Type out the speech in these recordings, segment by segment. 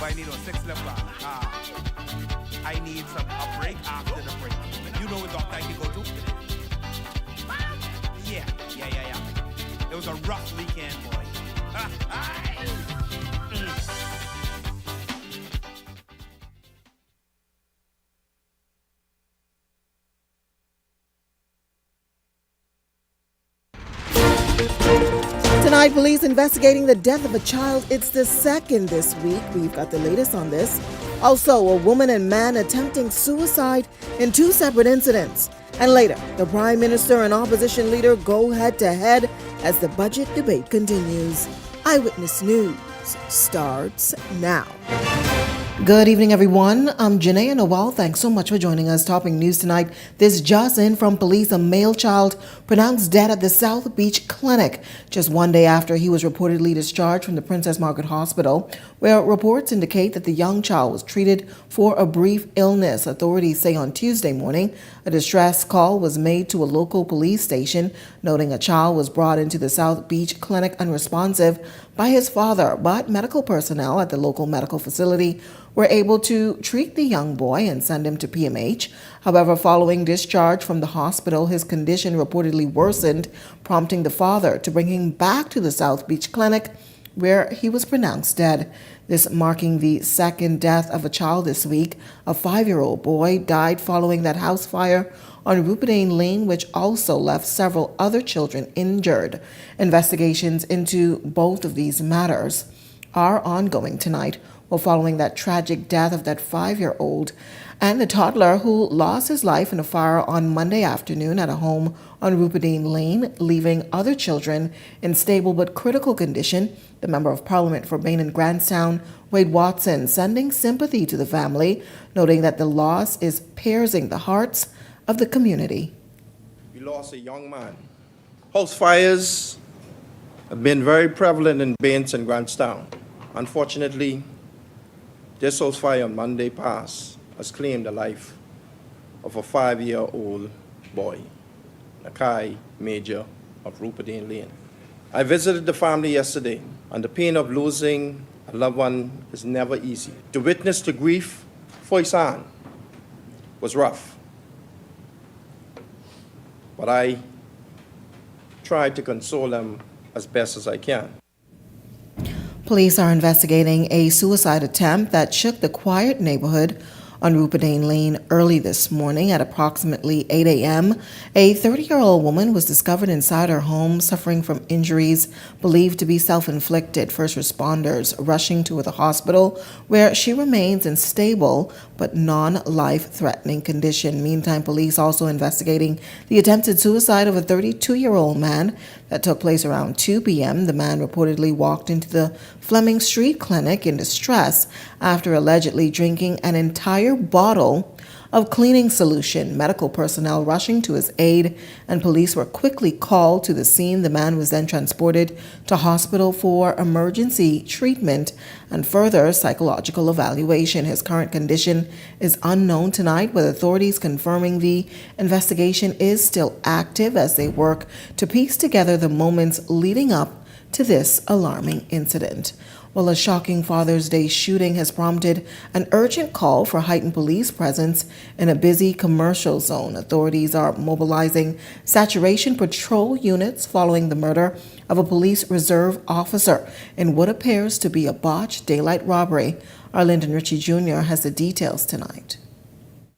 I need a 6 left back. I need a break after the break. You know what doctor I can go to? Yeah. It was a rough weekend, boy. Tonight, police investigating the death of a child. It's the second this week. We've got the latest on this. Also, a woman and man attempting suicide in 2 separate incidents. And later, the Prime Minister and opposition leader go head-to-head as the budget debate continues. Eyewitness News starts now. Good evening, everyone. I'm Janae Noel. Thanks so much for joining us. Topping news tonight. This just in from police: a male child pronounced dead at the South Beach Clinic just one day after he was reportedly discharged from the Princess Margaret Hospital, where reports indicate that the young child was treated for a brief illness. Authorities say on Tuesday morning, a distress call was made to a local police station, noting a child was brought into the South Beach Clinic unresponsive by his father, but medical personnel at the local medical facility were able to treat the young boy and send him to PMH. However, following discharge from the hospital, his condition reportedly worsened, prompting the father to bring him back to the South Beach Clinic, where he was pronounced dead. This marking the second death of a child this week. A 5-year-old boy died following that house fire on Rupadane Lane, which also left several other children injured. Investigations into both of these matters are ongoing tonight. Well, following that tragic death of that 5-year-old and the toddler who lost his life in a fire on Monday afternoon at a home on Rupadane Lane, leaving other children in stable but critical condition, the Member of Parliament for Bain and Grantstown, Wade Watson, sending sympathy to the family, noting that the loss is piercing the hearts of the community. We lost a young man. House fires have been very prevalent in Bains and Grantstown. Unfortunately, this house fire on Monday past has claimed the life of a 5-year-old boy, Nakai Major of Rupadane Lane. I visited the family yesterday, and the pain of losing a loved one is never easy. To witness the grief for his son was rough, but I tried to console him as best as I can. Police are investigating a suicide attempt that shook the quiet neighborhood on Rupadane Lane early this morning at approximately 8 a.m. A 30-year-old woman was discovered inside her home suffering from injuries believed to be self-inflicted. First responders rushing to the hospital, where she remains in stable but non-life-threatening condition. Meantime, police also investigating the attempted suicide of a 32-year-old man that took place around 2 p.m. The man reportedly walked into the Fleming Street Clinic in distress after allegedly drinking an entire bottle of cleaning solution. Medical personnel rushing to his aid, and police were quickly called to the scene. The man was then transported to hospital for emergency treatment and further psychological evaluation. His current condition is unknown tonight, with authorities confirming the investigation is still active as they work to piece together the moments leading up to this alarming incident. Well, a shocking Father's Day shooting has prompted an urgent call for heightened police presence in a busy commercial zone. Authorities are mobilizing saturation patrol units following the murder of a police reserve officer in what appears to be a botched daylight robbery. Our Lyndon Ritchie Jr. has the details tonight.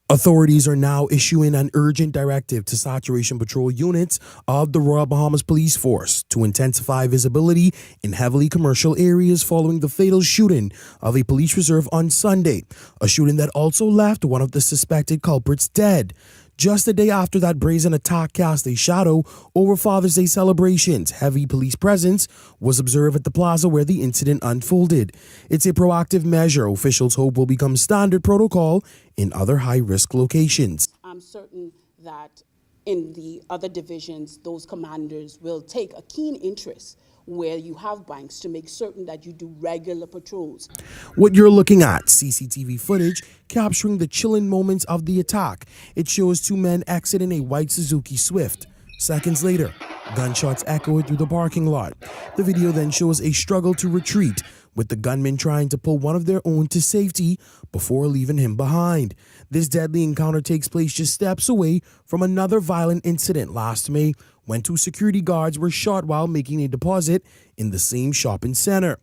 Authorities are now issuing an urgent directive to saturation patrol units of the Royal Bahamas Police Force to intensify visibility in heavily commercial areas following the fatal shooting of a police reserve on Sunday, a shooting that also left one of the suspected culprits dead. Just a day after that brazen attack cast a shadow over Father's Day celebrations, heavy police presence was observed at the plaza where the incident unfolded. It's a proactive measure officials hope will become standard protocol in other high-risk locations. I'm certain that in the other divisions, those commanders will take a keen interest where you have banks to make certain that you do regular patrols. What you're looking at, CCTV footage capturing the chilling moments of the attack. It shows two men exiting a white Suzuki Swift. Seconds later, gunshots echoed through the parking lot. The video then shows a struggle to retreat, with the gunman trying to pull one of their own to safety before leaving him behind. This deadly encounter takes place just steps away from another violent incident last May when 2 security guards were shot while making a deposit in the same shopping center.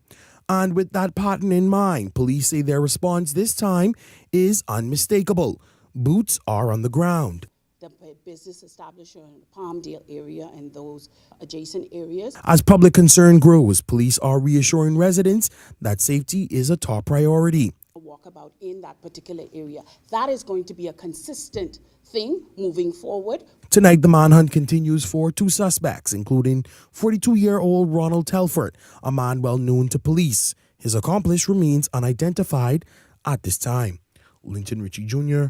And with that pattern in mind, police say their response this time is unmistakable. Boots are on the ground. The business establishment in the Palmdale area and those adjacent areas. As public concern grows, police are reassuring residents that safety is a top priority. A walkabout in that particular area. That is going to be a consistent thing moving forward. Tonight, the manhunt continues for 2 suspects, including 42-year-old Ronald Telford, a man well known to police. His accomplice remains unidentified at this time. Linton Ritchie Jr.,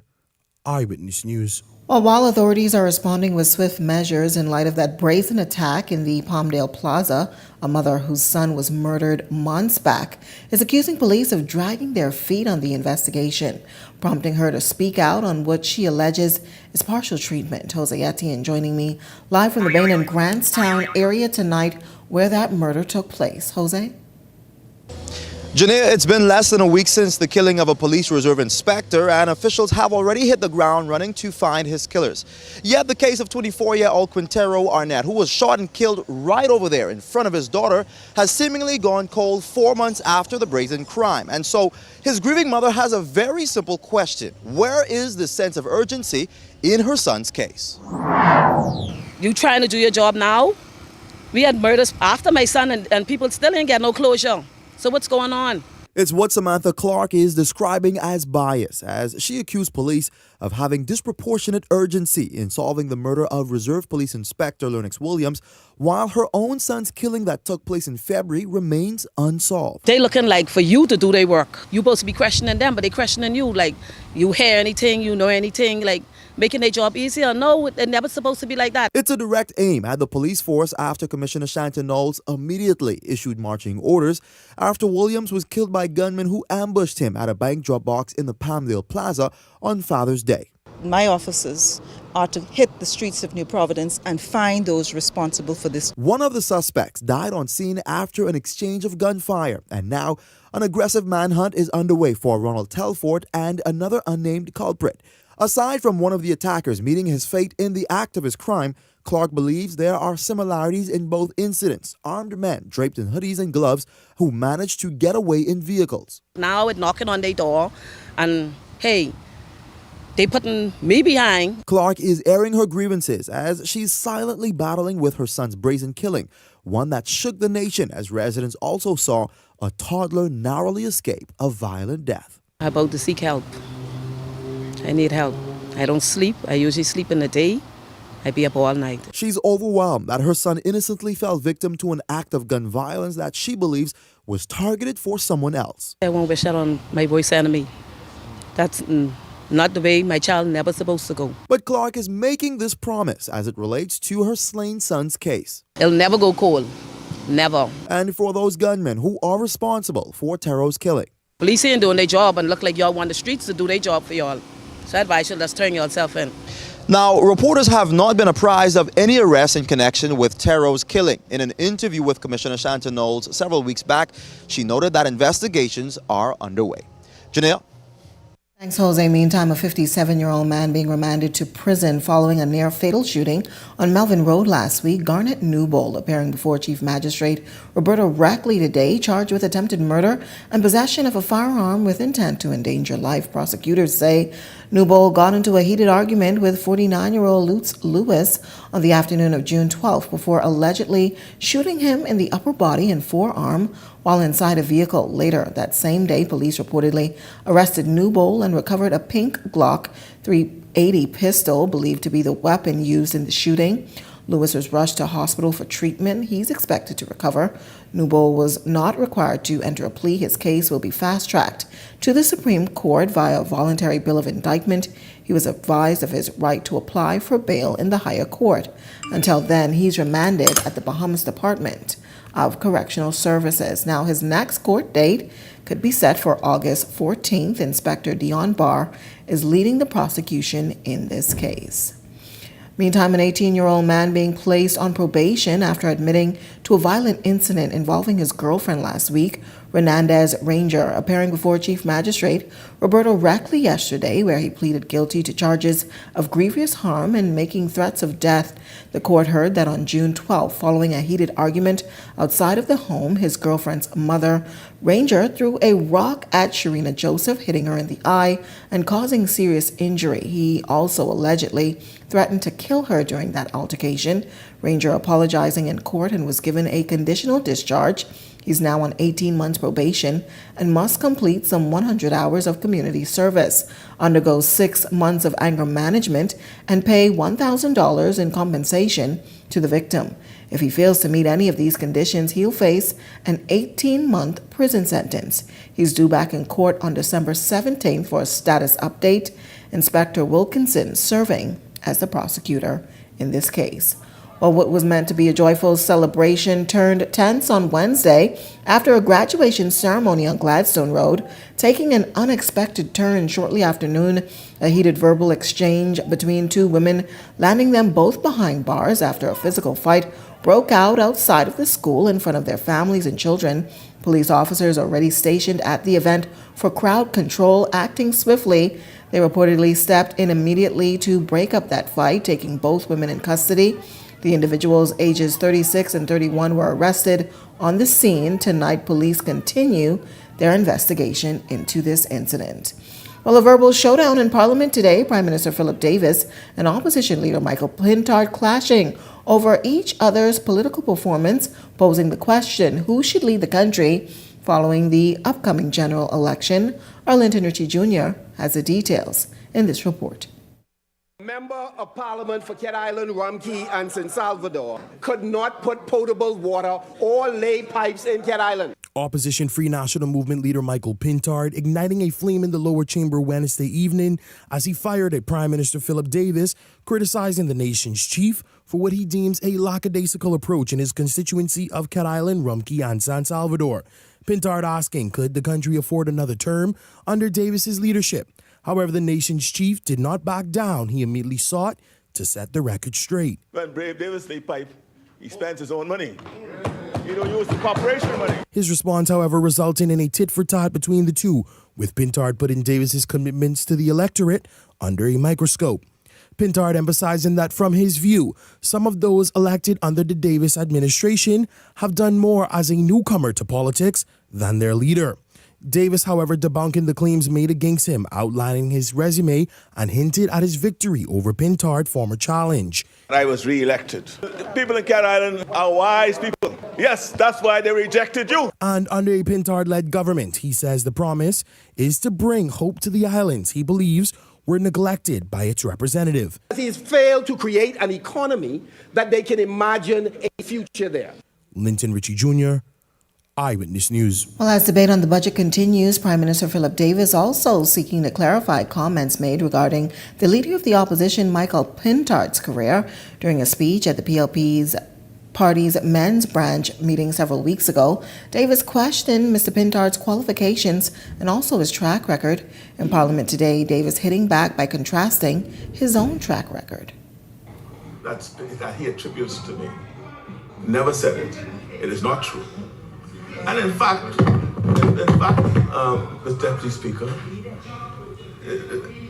Eyewitness News. Well, while authorities are responding with swift measures in light of that brazen attack in the Palmdale Plaza, a mother whose son was murdered months back is accusing police of dragging their feet on the investigation, prompting her to speak out on what she alleges is partial treatment. Jose Etienne joining me live from the Bain and Grantstown area tonight where that murder took place. Jose? Janea, it's been less than a week since the killing of a police reserve inspector, and officials have already hit the ground running to find his killers. Yet the case of 24-year-old Quintero Arnett, who was shot and killed right over there in front of his daughter, has seemingly gone cold 4 months after the brazen crime. And so his grieving mother has a very simple question. Where is the sense of urgency in her son's case? You trying to do your job now? We had murders after my son and people still ain't get no closure. So what's going on? It's what Samantha Clark is describing as bias, as she accused police of having disproportionate urgency in solving the murder of Reserve Police Inspector Lennox Williams, while her own son's killing that took place in February remains unsolved. They looking like for you to do their work. You supposed to be questioning them, but they questioning you like you hear anything, you know anything, like making their job easier. No, they're never supposed to be like that. It's a direct aim at the police force after Commissioner Shanton Knowles immediately issued marching orders after Williams was killed by gunmen who ambushed him at a bank drop box in the Palmdale Plaza on Father's Day. My officers are to hit the streets of New Providence and find those responsible for this. One of the suspects died on scene after an exchange of gunfire, and now an aggressive manhunt is underway for Ronald Telford and another unnamed culprit. Aside from one of the attackers meeting his fate in the act of his crime, Clark believes there are similarities in both incidents. Armed men draped in hoodies and gloves who managed to get away in vehicles. Now it's knocking on their door and hey, they putting me behind. Clark is airing her grievances as she's silently battling with her son's brazen killing, one that shook the nation as residents also saw a toddler narrowly escape a violent death. I'm about to seek help. I need help. I don't sleep. I usually sleep in the day. I be up all night. She's overwhelmed that her son innocently fell victim to an act of gun violence that she believes was targeted for someone else. I won't wish that on my worst enemy. That's not the way my child never supposed to go. But Clark is making this promise as it relates to her slain son's case. It'll never go cold. Never. And for those gunmen who are responsible for Tero's killing. Police ain't doing their job and look like y'all want the streets to do their job for y'all. So I advise you, let's turn yourself in. Now, reporters have not been apprised of any arrests in connection with Tero's killing. In an interview with Commissioner Shanton Knowles several weeks back, she noted that investigations are underway. Janelle? Thanks, Jose. Meantime, a 57-year-old man being remanded to prison following a near-fatal shooting on Melvin Road last week. Garnet Newbold appearing before Chief Magistrate Roberta Rackley today, charged with attempted murder and possession of a firearm with intent to endanger life. Prosecutors say Newbold got into a heated argument with 49-year-old Lutz Lewis on the afternoon of June 12th before allegedly shooting him in the upper body and forearm while inside a vehicle. Later that same day, police reportedly arrested Newbold and recovered a pink Glock 380 pistol believed to be the weapon used in the shooting. Lewis was rushed to hospital for treatment. He's expected to recover. Newbold was not required to enter a plea. His case will be fast-tracked to the Supreme Court via a voluntary bill of indictment. He was advised of his right to apply for bail in the higher court. Until then, he's remanded at the Bahamas Department of Correctional Services. Now, his next court date could be set for August 14th. Inspector Dion Barr is leading the prosecution in this case. Meantime, an 18-year-old man being placed on probation after admitting to a violent incident involving his girlfriend last week, Renandez Ranger, appearing before Chief Magistrate Roberto Reckley yesterday, where he pleaded guilty to charges of grievous harm and making threats of death. The court heard that on June 12, following a heated argument outside of the home, his girlfriend's mother, Ranger, threw a rock at Sharina Joseph, hitting her in the eye and causing serious injury. He also allegedly threatened to kill her during that altercation. Ranger apologizing in court and was given a conditional discharge. He's now on 18 months probation and must complete some 100 hours of community service, undergo 6 months of anger management, and pay $1,000 in compensation to the victim. If he fails to meet any of these conditions, he'll face an 18-month prison sentence. He's due back in court on December 17th for a status update. Inspector Wilkinson serving as the prosecutor in this case. Well, what was meant to be a joyful celebration turned tense on Wednesday after a graduation ceremony on Gladstone Road, taking an unexpected turn shortly after noon. A heated verbal exchange between two women, landing them both behind bars after a physical fight broke out outside of the school in front of their families and children. Police officers already stationed at the event for crowd control, acting swiftly. They reportedly stepped in immediately to break up that fight, taking both women in custody. The individuals ages 36 and 31 were arrested on the scene. Tonight, police continue their investigation into this incident. Well, a verbal showdown in Parliament today. Prime Minister Philip Davis and Opposition Leader Michael Pintard clashing over each other's political performance, posing the question, who should lead the country following the upcoming general election? Arlington Ritchie Jr. has the details in this report. Member of Parliament for Cat Island, Rumkey, and San Salvador could not put potable water or lay pipes in Cat Island. Opposition Free National Movement leader Michael Pintard igniting a flame in the lower chamber Wednesday evening as he fired at Prime Minister Philip Davis, criticizing the nation's chief for what he deems a lackadaisical approach in his constituency of Cat Island, Rumkey, and San Salvador. Pintard asking, could the country afford another term under Davis's leadership? However, the nation's chief did not back down. He immediately sought to set the record straight. When Brave Davis lay pipe, he spent his own money. You don't use the corporation money. His response, however, resulting in a tit-for-tat between the two, with Pintard putting Davis's commitments to the electorate under a microscope. Pintard emphasizing that from his view, some of those elected under the Davis administration have done more as a newcomer to politics than their leader. Davis, however, debunking the claims made against him, outlining his resume and hinted at his victory over Pintard's former challenge. I was re-elected. People in Cat Island are wise people. Yes, that's why they rejected you. And under a Pintard-led government, he says the promise is to bring hope to the islands he believes were neglected by its representative. He's failed to create an economy that they can imagine a future there. Linton Ritchie Jr., Eyewitness News. Well, as debate on the budget continues, Prime Minister Philip Davis also seeking to clarify comments made regarding the leader of the opposition, Michael Pintard's career. During a speech at the PLP's party's men's branch meeting several weeks ago, Davis questioned Mr. Pintard's qualifications and also his track record. In Parliament today, Davis hitting back by contrasting his own track record. That he attributes to me. Never said it. It is not true. And in fact, Mr. Deputy Speaker,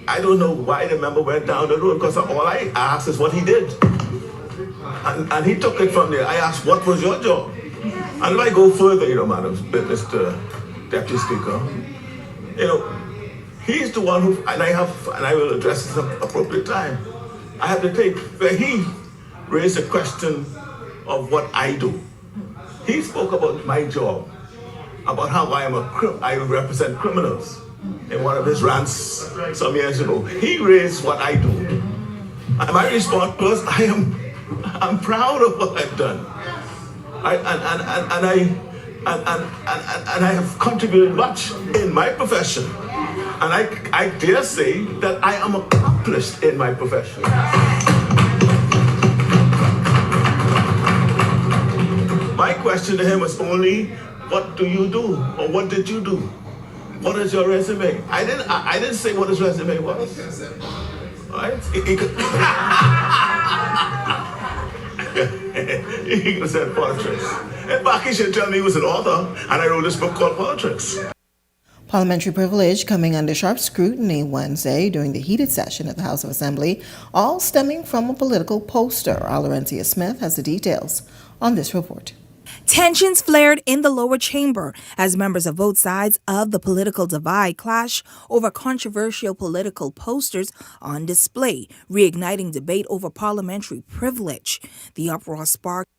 I don't know why the member went down the road, because all I asked is what he did. And he took it from there. I asked, what was your job? And if I go further, Madam, Mr. Deputy Speaker, he's the one who, and I will address this at an appropriate time. I have to take where he raised a question of what I do. He spoke about my job, about how I represent criminals in one of his rants some years ago. He raised what I do. And my response was, I'm proud of what I've done. I have contributed much in my profession. And I dare say that I am accomplished in my profession. My question to him was only, what do you do? Or what did you do? What is your resume? I didn't say what his resume was. All right? He said politics. In fact, he should tell me he was an author, and I wrote this book called Politics. Parliamentary privilege coming under sharp scrutiny Wednesday during the heated session at the House of Assembly, all stemming from a political poster. Laurencia Smith has the details on this report. Tensions flared in the lower chamber as members of both sides of the political divide clash over controversial political posters on display, reigniting debate over parliamentary privilege. The uproar sparked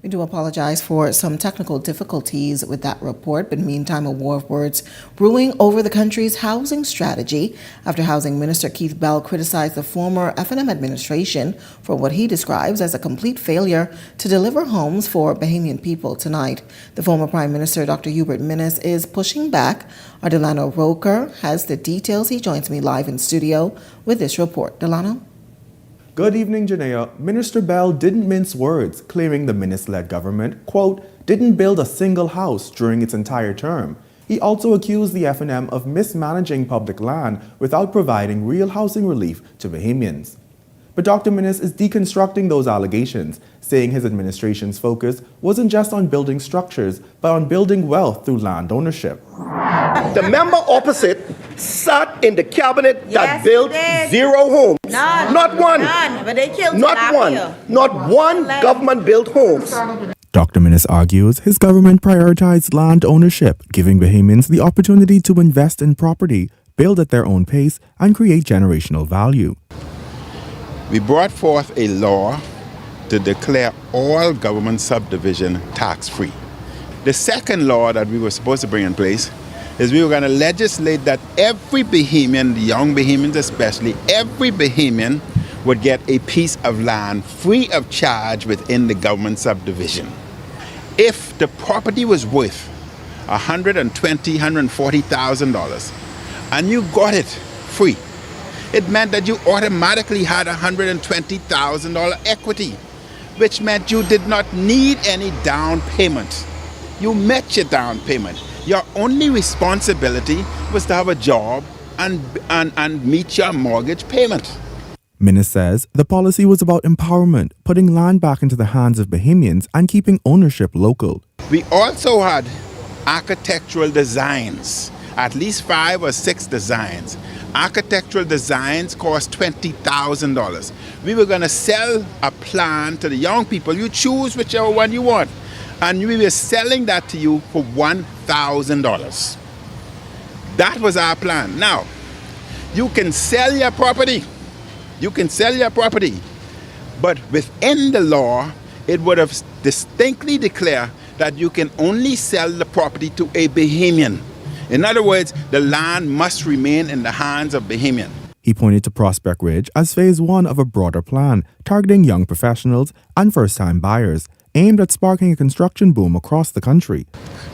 We do apologize for some technical difficulties with that report, but meantime, a war of words brewing over the country's housing strategy after Housing Minister Keith Bell criticized the former F&M administration for what he describes as a complete failure to deliver homes for Bahamian people tonight. The former Prime Minister, Dr. Hubert Minnis, is pushing back. Our Delano Roker has the details. He joins me live in studio with this report. Delano? Good evening, Janea. Minister Bell didn't mince words, claiming the Minnis-led government, quote, didn't build a single house during its entire term. He also accused the F&M of mismanaging public land without providing real housing relief to Bahamians. But Dr. Minnis is deconstructing those allegations, saying his administration's focus wasn't just on building structures, but on building wealth through land ownership. The member opposite sat in the cabinet that built 0 homes. None. Not one. None. But they killed Not one. Not one government-built homes. Dr. Minnis argues his government prioritized land ownership, giving Bahamians the opportunity to invest in property, build at their own pace, and create generational value. We brought forth a law to declare all government subdivision tax-free. The second law that we were supposed to bring in place is we were going to legislate that every Bahamian, the young Bahamians especially, every Bahamian would get a piece of land free of charge within the government subdivision. If the property was worth $120,000, $140,000 and you got it free, it meant that you automatically had $120,000 equity, which meant you did not need any down payment. You met your down payment. Your only responsibility was to have a job and meet your mortgage payment. Minnis says the policy was about empowerment, putting land back into the hands of Bahamians and keeping ownership local. We also had architectural designs, at least 5 or 6 designs. Architectural designs cost $20,000. We were going to sell a plan to the young people. You choose whichever one you want. And we were selling that to you for $1,000. That was our plan. Now, you can sell your property. You can sell your property. But within the law, it would have distinctly declared that you can only sell the property to a Bahamian. In other words, the land must remain in the hands of Bahamian. He pointed to Prospect Ridge as phase 1 of a broader plan targeting young professionals and first-time buyers, aimed at sparking a construction boom across the country.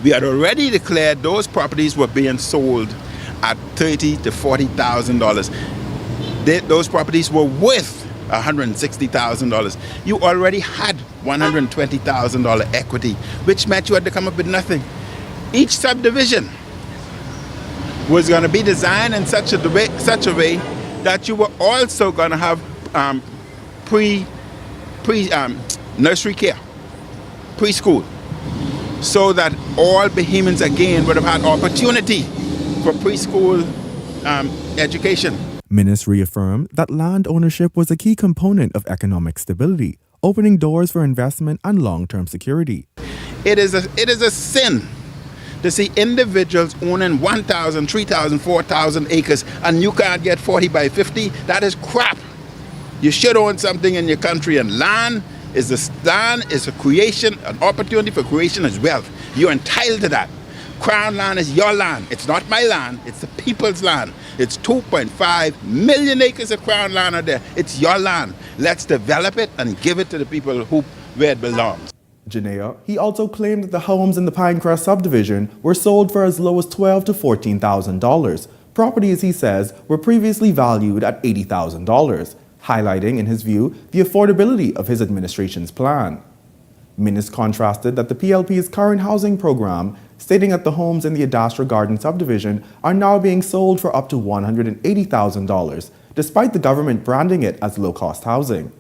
We had already declared those properties were being sold at $30,000 to $40,000. Those properties were worth $160,000. You already had $120,000 equity, which meant you had to come up with nothing. Each subdivision was going to be designed in such a way that you were also going to have nursery care, preschool, so that all Bahamians again would have had opportunity for preschool education. Minnis reaffirmed that land ownership was a key component of economic stability, opening doors for investment and long-term security. It is a sin to see individuals owning 1,000, 3,000, 4,000 acres and you can't get 40 by 50. That is crap. You should own something in your country, and land is a creation, an opportunity for creation as wealth. You're entitled to that. Crown land is your land. It's not my land. It's the people's land. It's 2.5 million acres of crown land out there. It's your land. Let's develop it and give it to the people where it belongs. Janea, he also claimed that the homes in the Pinecrest subdivision were sold for as low as $12,000 to $14,000. Properties, he says, were previously valued at $80,000, highlighting, in his view, the affordability of his administration's plan. Minnis contrasted that the PLP's current housing program, stating that the homes in the Adastra Garden subdivision are now being sold for up to $180,000, despite the government branding it as low-cost housing.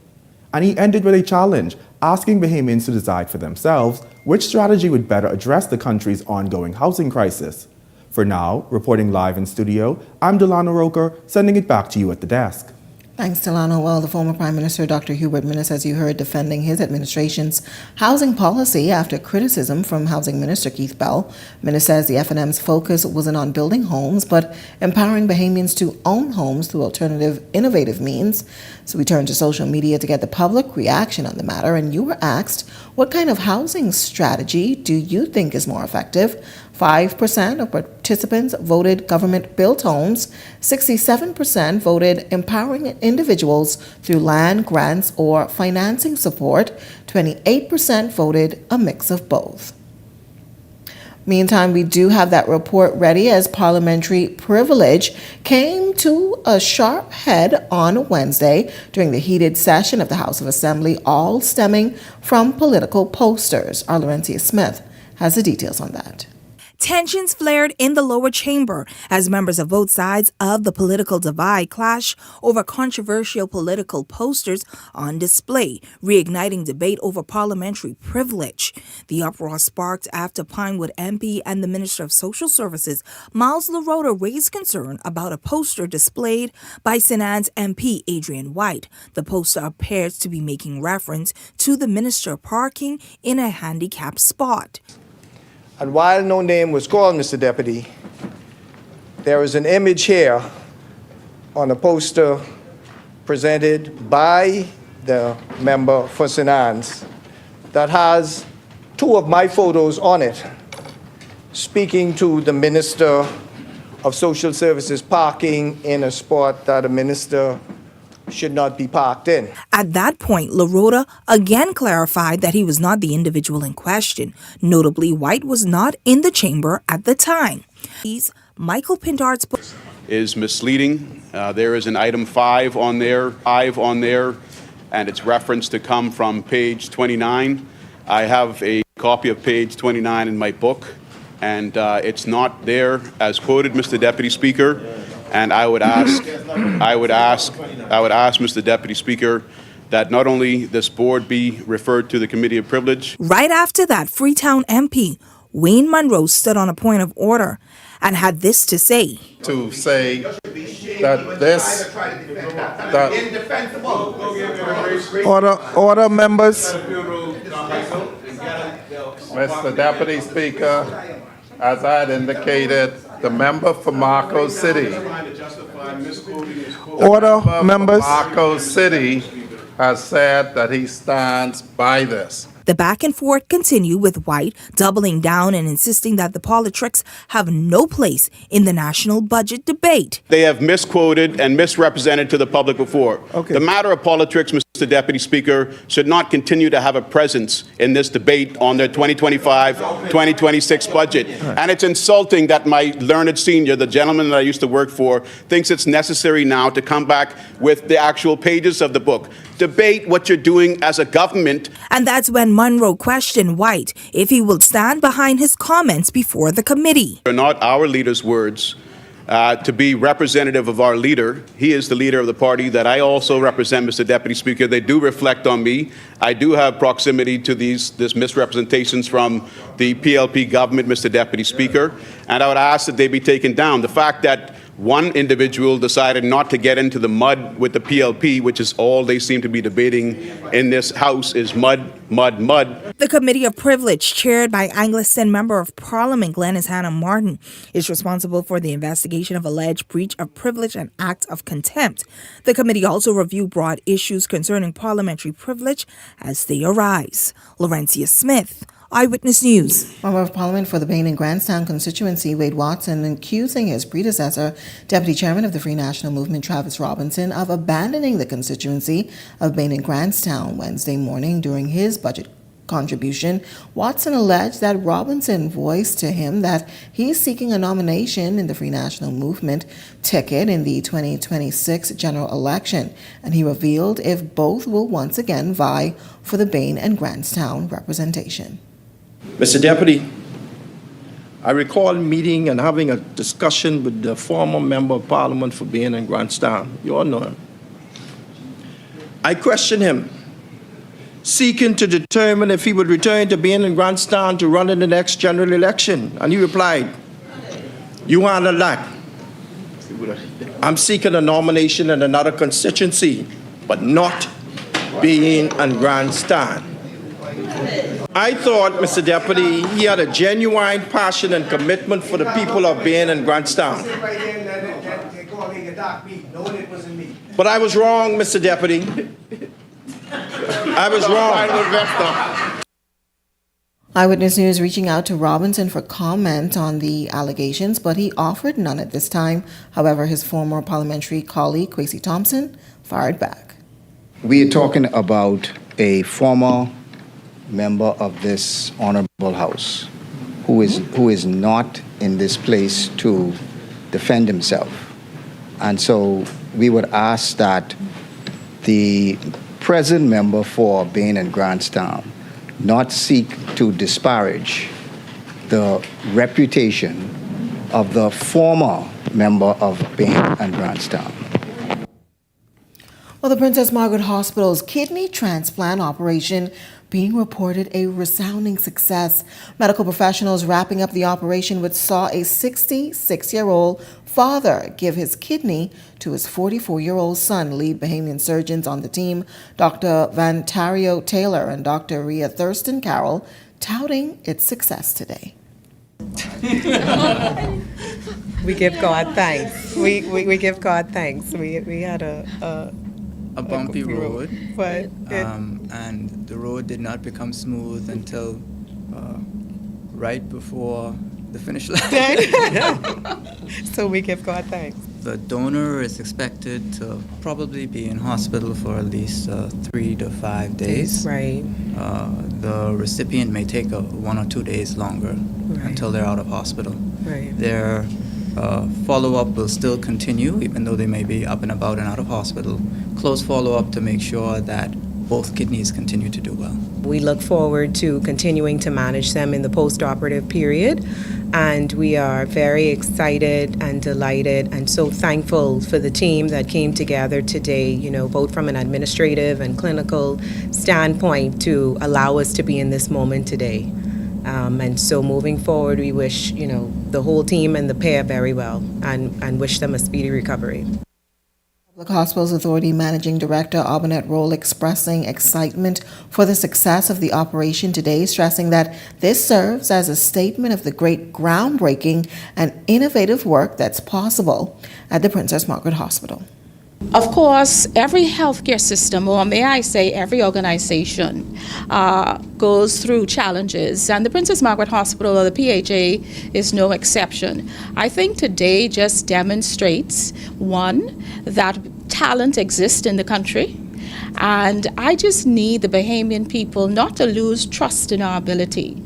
And he ended with a challenge, asking Bahamians to decide for themselves which strategy would better address the country's ongoing housing crisis. For now, reporting live in studio, I'm Delano Roker, sending it back to you at the desk. Thanks, Delano. Well, the former Prime Minister, Dr. Hubert Minnis, as you heard, defending his administration's housing policy after criticism from Housing Minister Keith Bell. Minnis says the FNM's focus wasn't on building homes, but empowering Bahamians to own homes through alternative, innovative means. So we turned to social media to get the public reaction on the matter, and you were asked, what kind of housing strategy do you think is more effective? 5% of participants voted government-built homes, 67% voted empowering individuals through land grants or financing support, 28% voted a mix of both. Meantime, we do have that report ready as parliamentary privilege came to a sharp head on Wednesday during the heated session of the House of Assembly, all stemming from political posters. Our Laurencia Smith has the details on that. Tensions flared in the lower chamber as members of both sides of the political divide clash over controversial political posters on display, reigniting debate over parliamentary privilege. The uproar sparked after Pinewood MP and the Minister of Social Services, Miles LaRota, raised concern about a poster displayed by St. Anne's MP Adrian White. The poster appears to be making reference to the minister parking in a handicapped spot. And while no name was called, Mr. Deputy, there is an image here on a poster presented by the member for St. Anne's that has two of my photos on it, speaking to the Minister of Social Services parking in a spot that a minister should not be parked in. At that point, LaRota again clarified that he was not the individual in question. Notably, White was not in the chamber at the time. Michael Pindard's book is misleading. There is an item 5 on there, and it's referenced to come from page 29. I have a copy of page 29 in my book, and it's not there as quoted, Mr. Deputy Speaker. And I would ask, Mr. Deputy Speaker, that not only this board be referred to the Committee of Privilege. Right after that, Freetown MP Wayne Munro stood on a point of order and had this to say. To say that this, order members. Mr. Deputy Speaker, as I had indicated, the member for Marco City. Order members. Marco City has said that he stands by this. The back and forth continue with White doubling down and insisting that the politics have no place in the national budget debate. They have misquoted and misrepresented to the public before. Okay. The matter of politics, Mr. Deputy Speaker, should not continue to have a presence in this debate on the 2025-2026 budget. Right. And it's insulting that my learned senior, the gentleman that I used to work for, thinks it's necessary now to come back with the actual pages of the book. Debate what you're doing as a government. And that's when Munro questioned White if he will stand behind his comments before the committee. They're not our leader's words. To be representative of our leader. He is the leader of the party that I also represent, Mr. Deputy Speaker. They do reflect on me. I do have proximity to these misrepresentations from the PLP government, Mr. Deputy Speaker, and I would ask that they be taken down. The fact that one individual decided not to get into the mud with the PLP, which is all they seem to be debating in this House, is mud, mud, mud. The Committee of Privilege, chaired by Anglican Member of Parliament Glenys Hannah Martin, is responsible for the investigation of alleged breach of privilege and act of contempt. The committee also reviewed broad issues concerning parliamentary privilege as they arise. Laurencia Smith, Eyewitness News. Member of Parliament for the Bain and Grantstown constituency, Wade Watson, accusing his predecessor, Deputy Chairman of the Free National Movement, Travis Robinson, of abandoning the constituency of Bain and Grantstown Wednesday morning during his budget contribution, Watson alleged that Robinson voiced to him that he is seeking a nomination in the Free National Movement ticket in the 2026 general election, and he revealed if both will once again vie for the Bain and Grantstown representation. Mr. Deputy, I recall meeting and having a discussion with the former Member of Parliament for Bain and Grantstown. You all know him. I questioned him, seeking to determine if he would return to Bain and Grantstown to run in the next general election. And he replied, "You handle that. I'm seeking a nomination in another constituency, but not Bain and Grantstown." I thought, Mr. Deputy, he had a genuine passion and commitment for the people of Bain and Grantstown. But I was wrong, Mr. Deputy. I was wrong. Eyewitness News reaching out to Robinson for comment on the allegations, but he offered none at this time. However, his former parliamentary colleague, Kwesi Thompson, fired back. We are talking about a former member of this honorable house who is not in this place to defend himself. And so we would ask that the present member for Bain and Grantstown not seek to disparage the reputation of the former member of Bain and Grantstown. Well, the Princess Margaret Hospital's kidney transplant operation being reported a resounding success. Medical professionals wrapping up the operation, which saw a 66-year-old father give his kidney to his 44-year-old son. Lead Bahamian surgeons on the team, Dr. Vantario Taylor and Dr. Rhea Thurston Carroll, touting its success today. We give God thanks. We give God thanks. We had a bumpy road, but and the road did not become smooth until right before the finish line. So we give God thanks. The donor is expected to probably be in hospital for at least 3 to 5 days. Right. The recipient may take 1 or 2 days longer until they're out of hospital. Right. Their follow-up will still continue, even though they may be up and about and out of hospital. Close follow-up to make sure that both kidneys continue to do well. We look forward to continuing to manage them in the post-operative period, and we are very excited and delighted and so thankful for the team that came together today, you know, both from an administrative and clinical standpoint to allow us to be in this moment today. And so moving forward, we wish, you know, the whole team and the pair very well and wish them a speedy recovery. Public Hospitals Authority Managing Director Aubernet Roll expressing excitement for the success of the operation today, stressing that this serves as a statement of the great groundbreaking and innovative work that's possible at the Princess Margaret Hospital. Of course, every healthcare system, or may I say every organization, goes through challenges, and the Princess Margaret Hospital, or the PHA, is no exception. I think today just demonstrates, one, that talent exists in the country, and I just need the Bahamian people not to lose trust in our ability,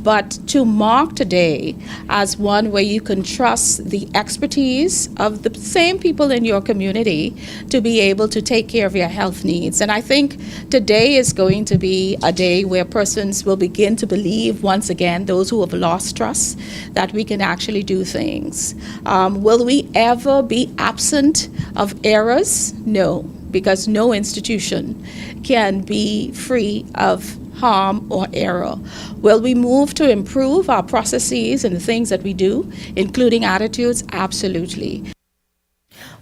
but to mark today as one where you can trust the expertise of the same people in your community to be able to take care of your health needs. And I think today is going to be a day where persons will begin to believe once again, those who have lost trust, that we can actually do things. Will we ever be absent of errors? No, because no institution can be free of harm or error. Will we move to improve our processes and the things that we do, including attitudes? Absolutely.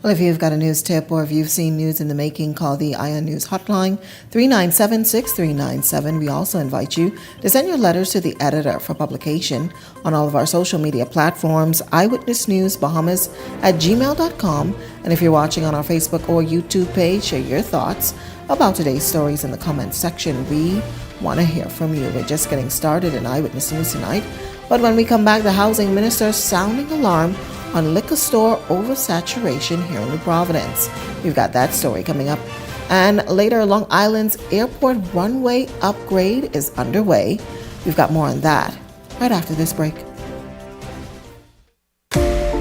Well, if you've got a news tip or if you've seen news in the making, call the Ion News hotline, 397-6397. We also invite you to send your letters to the editor for publication on all of our social media platforms, Eyewitness News Bahamas @gmail.com. And if you're watching on our Facebook or YouTube page, share your thoughts about today's stories in the comments section. We want to hear from you. We're just getting started in Eyewitness News tonight. But when we come back, the housing minister sounding alarm on liquor store oversaturation here in New Providence. We've got that story coming up And later, Long Island's airport runway upgrade is underway. We've got more on that right after this break.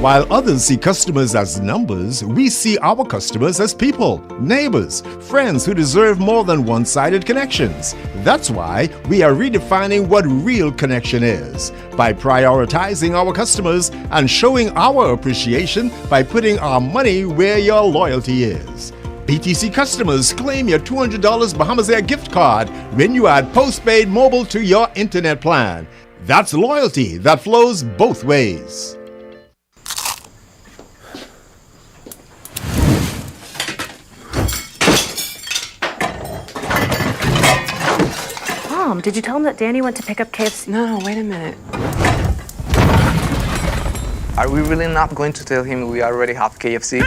While others see customers as numbers, we see our customers as people, neighbors, friends who deserve more than one-sided connections. That's why we are redefining what real connection is, by prioritizing our customers and showing our appreciation by putting our money where your loyalty is. PTC customers claim your $200 Bahamas Air gift card when you add postpaid mobile to your internet plan. That's loyalty that flows both ways. Mom, did you tell him that Danny went to pick up KFC? No, wait a minute. Are we really not going to tell him we already have KFC?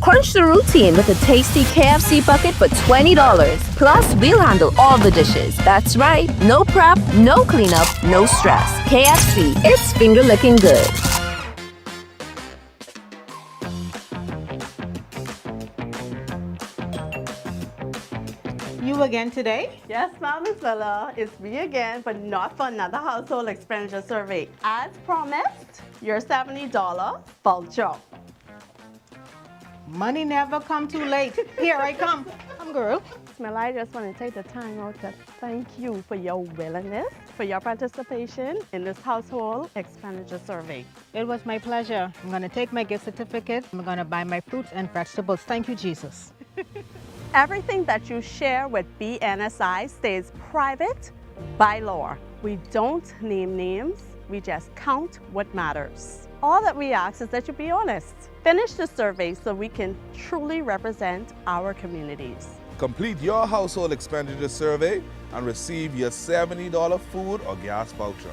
Crunch the routine with a tasty KFC bucket for $20. Plus, we'll handle all the dishes. That's right. No prep, no cleanup, no stress. KFC, it's finger licking good. You again today? Yes, Ma'am, Miss Villa. It's me again, but not for another household expenditure survey. As promised, your $70 voucher. Money never come too late. Here I come. I'm girl. Smell, I just want to take the time out to thank you for your willingness, for your participation in this household expenditure survey. It was my pleasure. I'm going to take my gift certificate. I'm going to buy my fruits and vegetables. Thank you, Jesus. Everything that you share with BNSI stays private by law. We don't name names, we just count what matters. All that we ask is that you be honest. Finish the survey so we can truly represent our communities. Complete your household expenditure survey and receive your $70 food or gas voucher.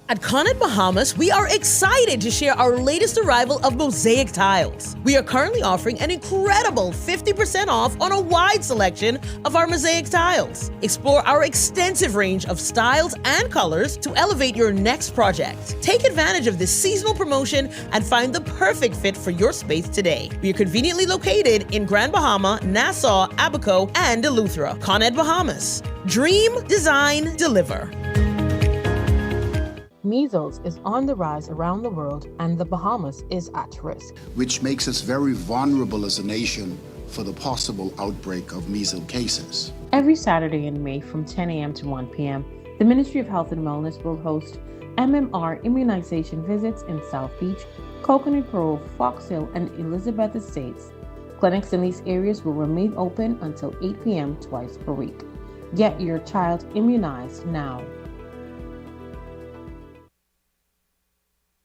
At Con-Ed Bahamas, we are excited to share our latest arrival of Mosaic tiles. We are currently offering an incredible 50% off on a wide selection of our Mosaic tiles. Explore our extensive range of styles and colors to elevate your next project. Take advantage of this seasonal promotion and find the perfect fit for your space today. We are conveniently located in Grand Bahama, Nassau, Abaco, and Eleuthera. Con-Ed Bahamas. Dream, design, deliver. Measles is on the rise around the world, and the Bahamas is at risk, which makes us very vulnerable as a nation for the possible outbreak of measles cases. Every Saturday in May from 10 a.m. to 1 p.m., the Ministry of Health and Wellness will host MMR immunization visits in South Beach, Coconut Grove, Fox Hill, and Elizabeth Estates. Clinics in these areas will remain open until 8 p.m. twice per week. Get your child immunized now.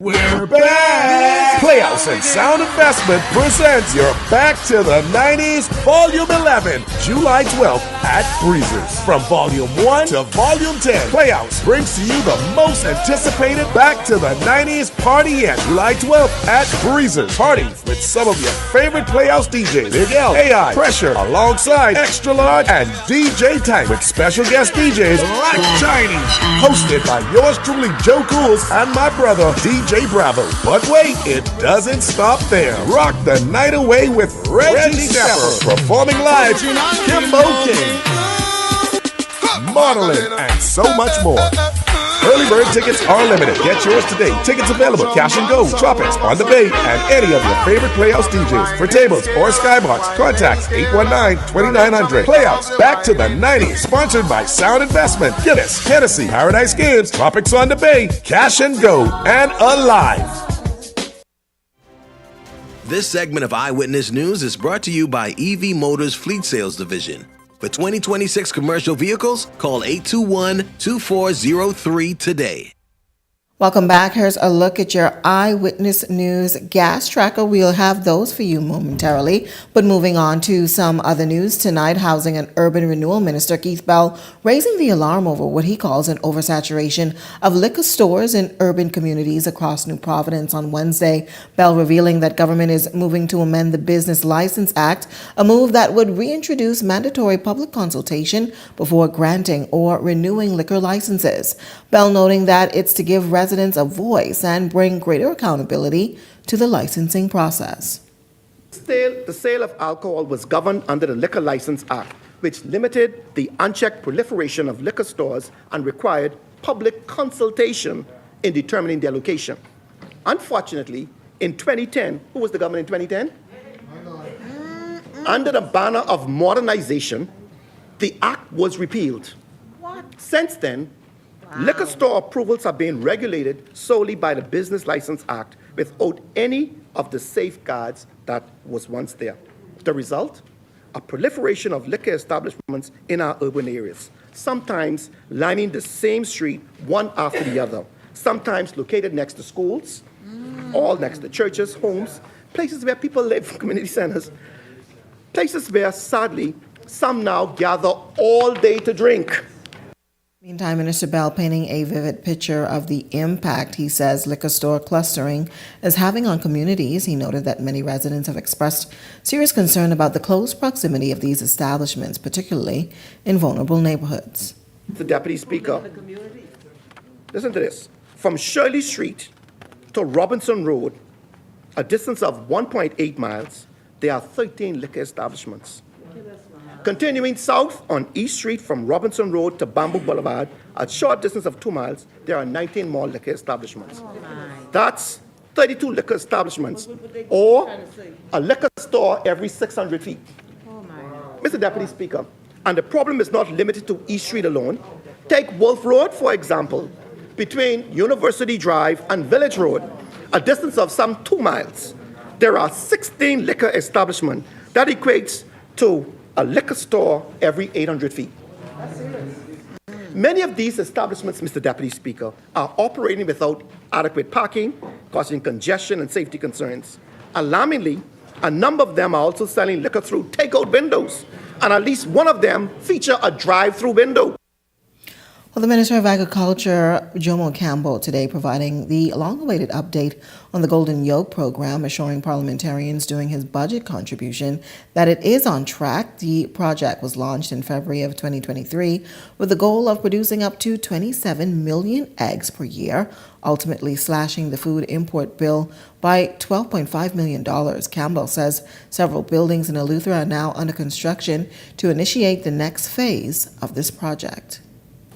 We're back! Playhouse and Sound Investment presents your Back to the 90s Volume 11, July 12th at Breezers. From Volume 1 to Volume 10, Playhouse brings to you the most anticipated Back to the 90s party at July 12th at Breezers. Party with some of your favorite Playhouse DJs, Big L, AI, Pressure, alongside Extra Large and DJ Tank with special guest DJs Black Tiny. Hosted by yours truly, Joe Cools, and my brother, DJ Bravo. But wait, it doesn't stop there. Rock the night away with Reggie Stepper, performing live, Kimbo King, modeling, and so much more. Early bird tickets are limited. Get yours today. Tickets available, cash and go, Tropics, On the Bay, and any of your favorite Playhouse DJs. For tables or Skybox, contacts 819-2900. Playhouse, Back to the 90s, sponsored by Sound Investment, Guinness, Hennessy, Paradise Games, Tropics on the Bay, Cash and Go, and Alive. This segment of Eyewitness News is brought to you by EV Motors Fleet Sales Division. For 2026 commercial vehicles, call 821-2403 today. Welcome back. Here's a look at your Eyewitness News gas tracker. We'll have those for you momentarily. But moving on to some other news tonight, Housing and Urban Renewal Minister Keith Bell raising the alarm over what he calls an oversaturation of liquor stores in urban communities across New Providence on Wednesday. Bell revealing that government is moving to amend the Business License Act, a move that would reintroduce mandatory public consultation before granting or renewing liquor licenses. Bell noting that it's to give residents a voice and bring greater accountability to the licensing process. The sale of alcohol was governed under the Liquor License Act, which limited the unchecked proliferation of liquor stores and required public consultation in determining their location. Unfortunately, in 2010, who was the governor in 2010? Under the banner of modernization, the act was repealed. Since then, liquor store approvals are being regulated solely by the Business License Act without any of the safeguards that was once there. The result? A proliferation of liquor establishments in our urban areas, sometimes lining the same street one after the other, sometimes located next to schools, all next to churches, homes, places where people live, community centers, places where, sadly, some now gather all day to drink. Meantime, Minister Bell painting a vivid picture of the impact he says liquor store clustering is having on communities. He noted that many residents have expressed serious concern about the close proximity of these establishments, particularly in vulnerable neighborhoods. The Deputy Speaker, listen to this. From Shirley Street to Robinson Road, a distance of 1.8 miles, there are 13 liquor establishments. Continuing south on East Street from Robinson Road to Bamboo Boulevard, a short distance of 2 miles, there are 19 more liquor establishments. That's 32 liquor establishments, or a liquor store every 600 feet. Mr. Deputy Speaker, and the problem is not limited to East Street alone. Take Wolf Road, for example, between University Drive and Village Road, a distance of some 2 miles. There are 16 liquor establishments. That equates to a liquor store every 800 feet. Many of these establishments, Mr. Deputy Speaker, are operating without adequate parking, causing congestion and safety concerns. Alarmingly, a number of them are also selling liquor through takeout windows, and at least one of them feature a drive-through window. Well, the Minister of Agriculture, Jomo Campbell, today providing the long-awaited update on the Golden Yoke program, assuring parliamentarians during his budget contribution that it is on track. The project was launched in February of 2023 with the goal of producing up to 27 million eggs per year, ultimately slashing the food import bill by $12.5 million. Campbell says several buildings in Eleuthera are now under construction to initiate the next phase of this project.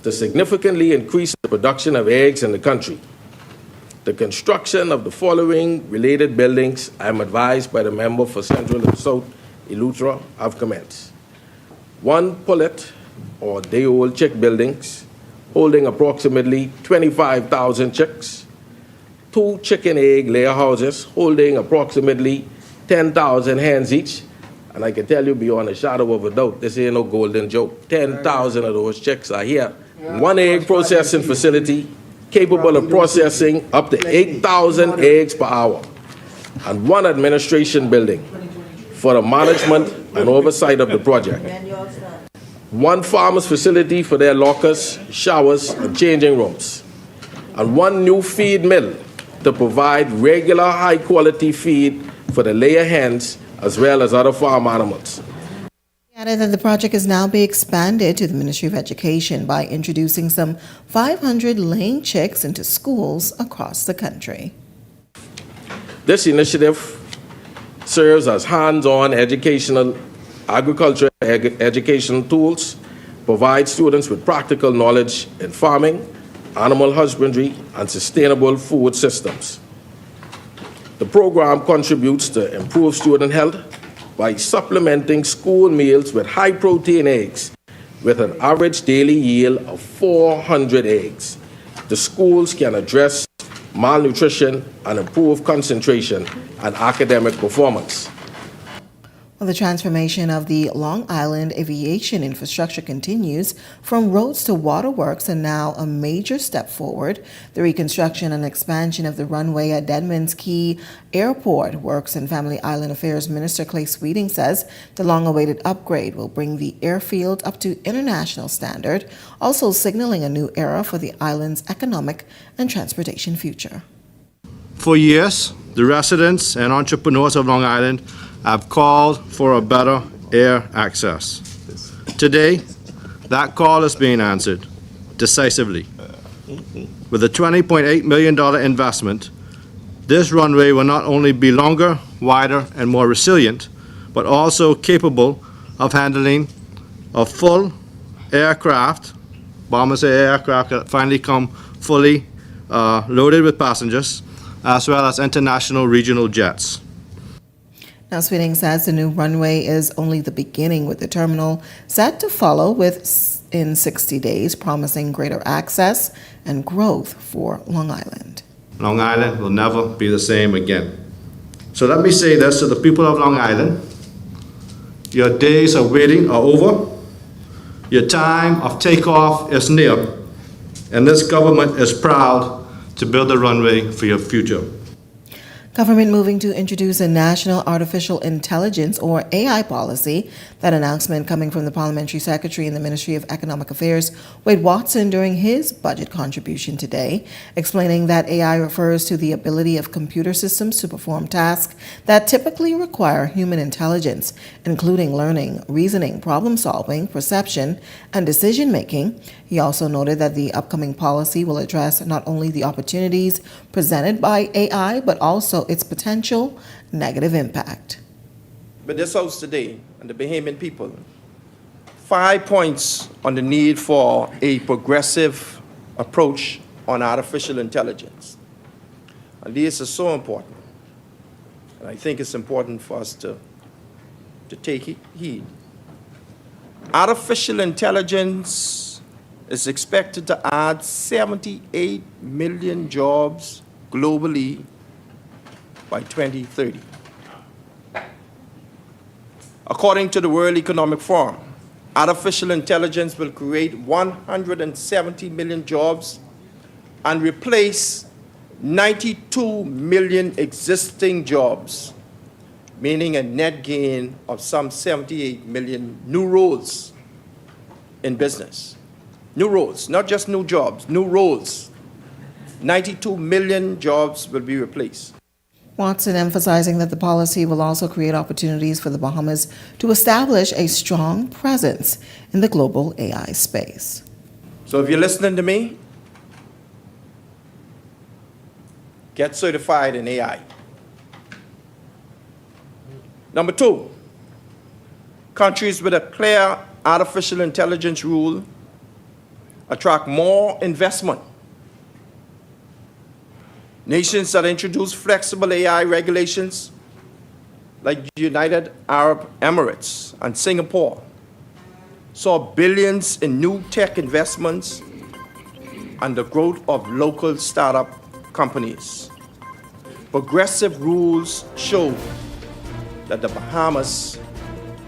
To significantly increase the production of eggs in the country. The construction of the following related buildings, I am advised by the member for Central and South Eleuthera, have commenced. 1 pullet or day-old chick buildings holding approximately 25,000 chicks. 2 chicken egg layer houses holding approximately 10,000 hens each. And I can tell you beyond a shadow of a doubt, this ain't no golden joke. 10,000 of those chicks are here. 1 egg processing facility capable of processing up to 8,000 eggs per hour. And 1 administration building for the management and oversight of the project. 1 farmer's facility for their lockers, showers, and changing rooms. And 1 new feed mill to provide regular high-quality feed for the layer hens as well as other farm animals. He added that the project is now being expanded to the Ministry of Education by introducing some 500 laying chicks into schools across the country. This initiative serves as hands-on educational agriculture educational tools, provides students with practical knowledge in farming, animal husbandry, and sustainable food systems. The program contributes to improved student health by supplementing school meals with high-protein eggs with an average daily yield of 400 eggs. The schools can address malnutrition and improve concentration and academic performance. Well, the transformation of the Long Island aviation infrastructure continues, from roads to waterworks, and now a major step forward. The reconstruction and expansion of the runway at Deadman's Key Airport. Works and Family Island Affairs Minister Clay Sweeting says the long-awaited upgrade will bring the airfield up to international standard, also signaling a new era for the island's economic and transportation future. For years, the residents and entrepreneurs of Long Island have called for a better air access. Today, that call is being answered decisively. With a $20.8 million investment, This runway will not only be longer, wider, and more resilient, but also capable of handling a full aircraft, Bahamas aircraft that finally come fully loaded with passengers, as well as international regional jets. Now, Sweeting says the new runway is only the beginning, with the terminal set to follow in 60 days, promising greater access and growth for Long Island. Long Island will never be the same again. So let me say this to the people of Long Island. Your days of waiting are over. Your time of takeoff is near. And this government is proud to build a runway for your future. Government moving to introduce a national artificial intelligence or AI policy. That announcement coming from the Parliamentary Secretary in the Ministry of Economic Affairs, Wade Watson, during his budget contribution today, explaining that AI refers to the ability of computer systems to perform tasks that typically require human intelligence, including learning, reasoning, problem solving, perception, and decision making. He also noted that the upcoming policy will address not only the opportunities presented by AI, but also its potential negative impact. But this House today and the Bahamian people, 5 points on the need for a progressive approach on artificial intelligence. And these are so important. And I think it's important for us to take heed. Artificial intelligence is expected to add 78 million jobs globally by 2030. According to the World Economic Forum, artificial intelligence will create 170 million jobs and replace 92 million existing jobs, meaning a net gain of some 78 million new roles in business. New roles, not just new jobs, new roles. 92 million jobs will be replaced. Watson emphasizing that the policy will also create opportunities for the Bahamas to establish a strong presence in the global AI space. So if you're listening to me, get certified in AI. Number 2, countries with a clear artificial intelligence rule attract more investment. Nations that introduce flexible AI regulations, like the United Arab Emirates and Singapore, saw billions in new tech investments and the growth of local startup companies. Progressive rules show that the Bahamas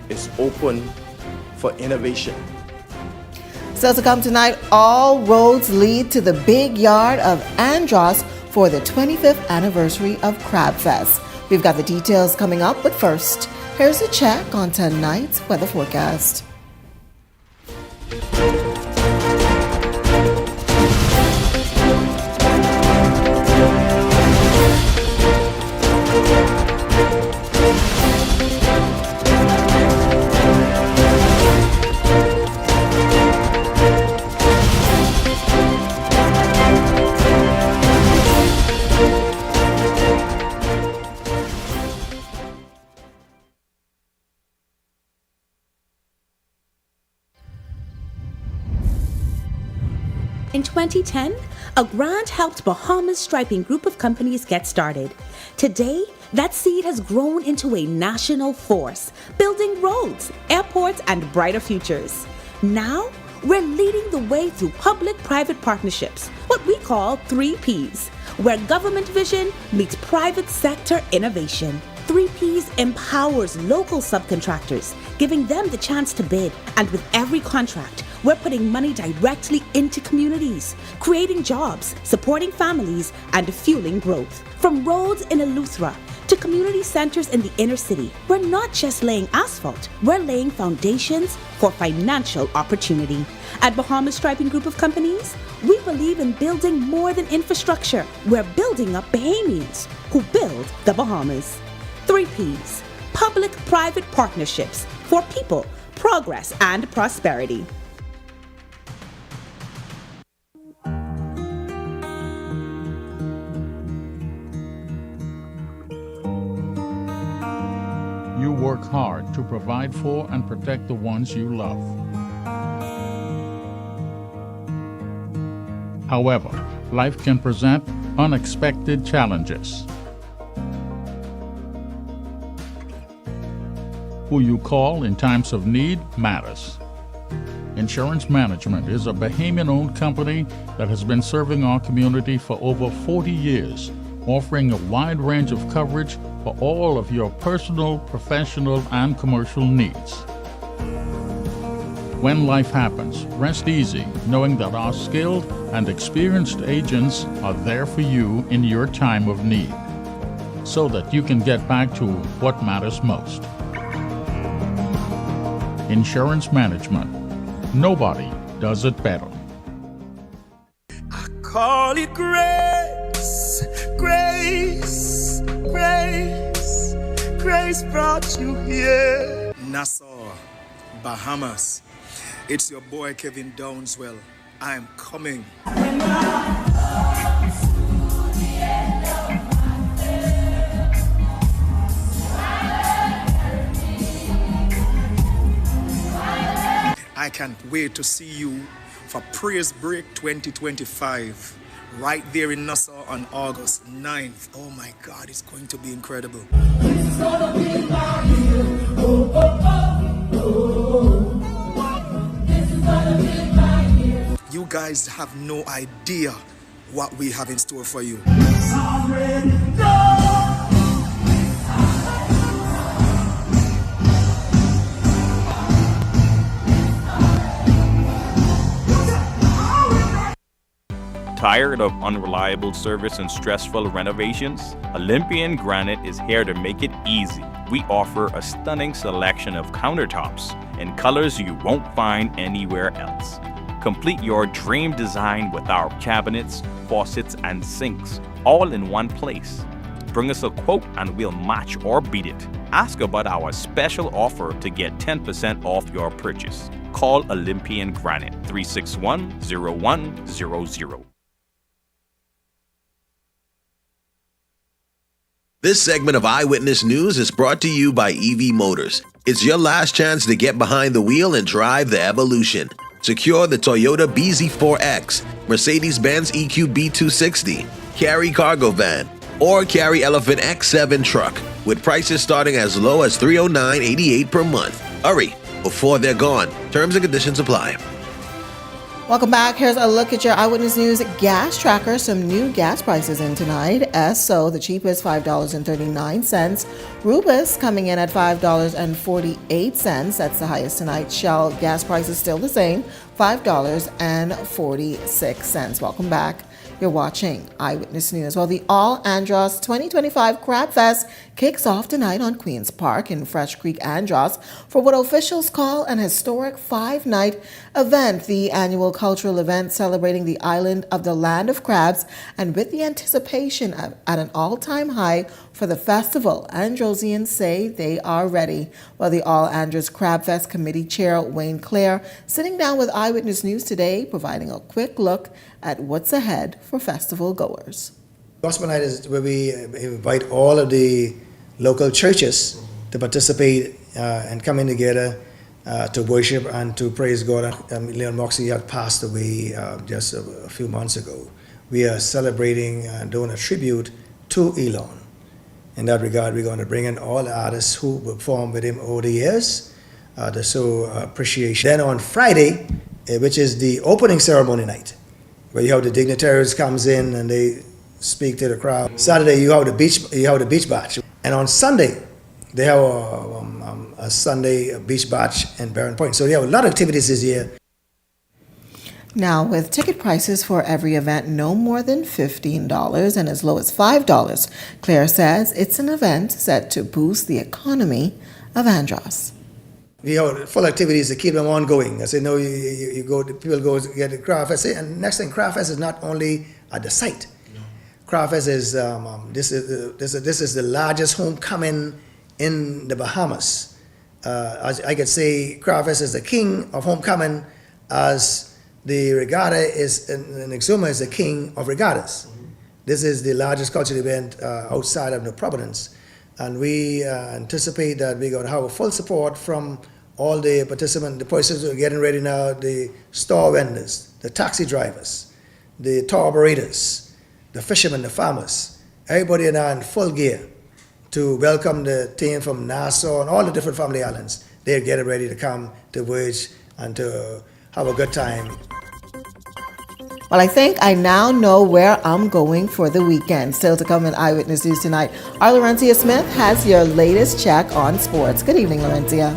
is open for innovation. Still to come tonight, all roads lead to the big yard of Andros for the 25th anniversary of Crab Fest. We've got the details coming up, but first, here's a check on tonight's weather forecast. In 2010, a grant helped Bahamas striping group of companies get started. Today, that seed has grown into a national force, building roads, airports, and brighter futures. Now, we're leading the way through public-private partnerships, what we call 3Ps, where government vision meets private sector innovation. 3Ps empowers local subcontractors, giving them the chance to bid. And with every contract, we're putting money directly into communities, creating jobs, supporting families, and fueling growth. From roads in Eleuthera to community centers in the inner city, we're not just laying asphalt, we're laying foundations for financial opportunity. At Bahamas Striping Group of Companies, we believe in building more than infrastructure. We're building up Bahamians who build the Bahamas. 3Ps, public-private partnerships for people, progress, and prosperity. you work hard to provide for and protect the ones you love. However, life can present unexpected challenges. Who you call in times of need matters. Insurance Management is a Bahamian-owned company that has been serving our community for over 40 years, offering a wide range of coverage for all of your personal, professional, and commercial needs. When life happens, rest easy knowing that our skilled and experienced agents are there for you in your time of need, so that you can get back to what matters most. Insurance Management. Nobody does it better. Call it grace, grace, grace, grace brought you here. Nassau, Bahamas. It's your boy Kevin Downswell. I'm coming. I can't wait to see you for Praise Break 2025 right there in Nassau on August 9th. Oh my God, it's going to be incredible. You guys have no idea what we have in store for you. Tired of unreliable service and stressful renovations? Olympian Granite is here to make it easy. We offer a stunning selection of countertops in colors you won't find anywhere else. Complete your dream design with our cabinets, faucets, and sinks, all in one place. Bring us a quote and we'll match or beat it. Ask about our special offer to get 10% off your purchase. Call Olympian Granite 361-0100. This segment of Eyewitness News is brought to you by EV Motors. It's your last chance to get behind the wheel and drive the evolution. Secure the Toyota BZ4X, Mercedes-Benz EQB 260, Carry Cargo Van, or Carry Elephant X7 truck with prices starting as low as $309.88 per month. Hurry before they're gone. Terms and conditions apply. Welcome back. Here's a look at your Eyewitness News gas tracker. Some new gas prices in tonight. Esso, the cheapest, $5.39. Rubus coming in at $5.48. That's the highest tonight. Shell gas prices still the same, $5.46. Welcome back. You're watching Eyewitness News. Well, the All Andros 2025 Crab Fest kicks off tonight on Queens Park in Fresh Creek, Andros, for what officials call an historic 5-night event. The annual cultural event celebrating the island of the land of crabs, and with the anticipation at an all-time high for the festival, Androsians say they are ready. Well, the All Andros Crab Fest Committee Chair Wayne Clare sitting down with Eyewitness News today, providing a quick look at what's ahead for festival goers. Gospel Night is where we invite all of the local churches to participate and coming together to worship and to praise God. Leon Moxie had passed away just a few months ago. We are celebrating and doing a tribute to Elon. In that regard, we're going to bring in all the artists who performed with him over the years to show appreciation. Then on Friday, which is the opening ceremony night, where you have the dignitaries comes in and they speak to the crowd. Saturday you have the beach bash, and on Sunday they have a Sunday beach bash in Barron Point. So they have a lot of activities this year. Now, with ticket prices for every event no more than $15 and as low as $5, Claire says it's an event set to boost the economy of Andros. We have full activities to keep them ongoing. I say, no, you go, people go get the Craft Fest. And next thing, Craft Fest is not only at the site. No. Craft Fest is this is the largest homecoming in the Bahamas. As I could say, Craft Fest is the king of homecoming, as the regatta is, and Exuma is the king of regattas. Mm-hmm. This is the largest cultural event outside of New Providence. And we anticipate that we're going to have a full support from all the participants, the persons who are getting ready now, the store vendors, the taxi drivers, the tour operators, the fishermen, the farmers. Everybody are now in full gear to welcome the team from Nassau and all the different family islands. They're getting ready to come to voyage and to have a good time. Well, I think I now know where I'm going for the weekend. Still to come in Eyewitness News tonight, our Laurentia Smith has your latest check on sports. Good evening, Laurentia.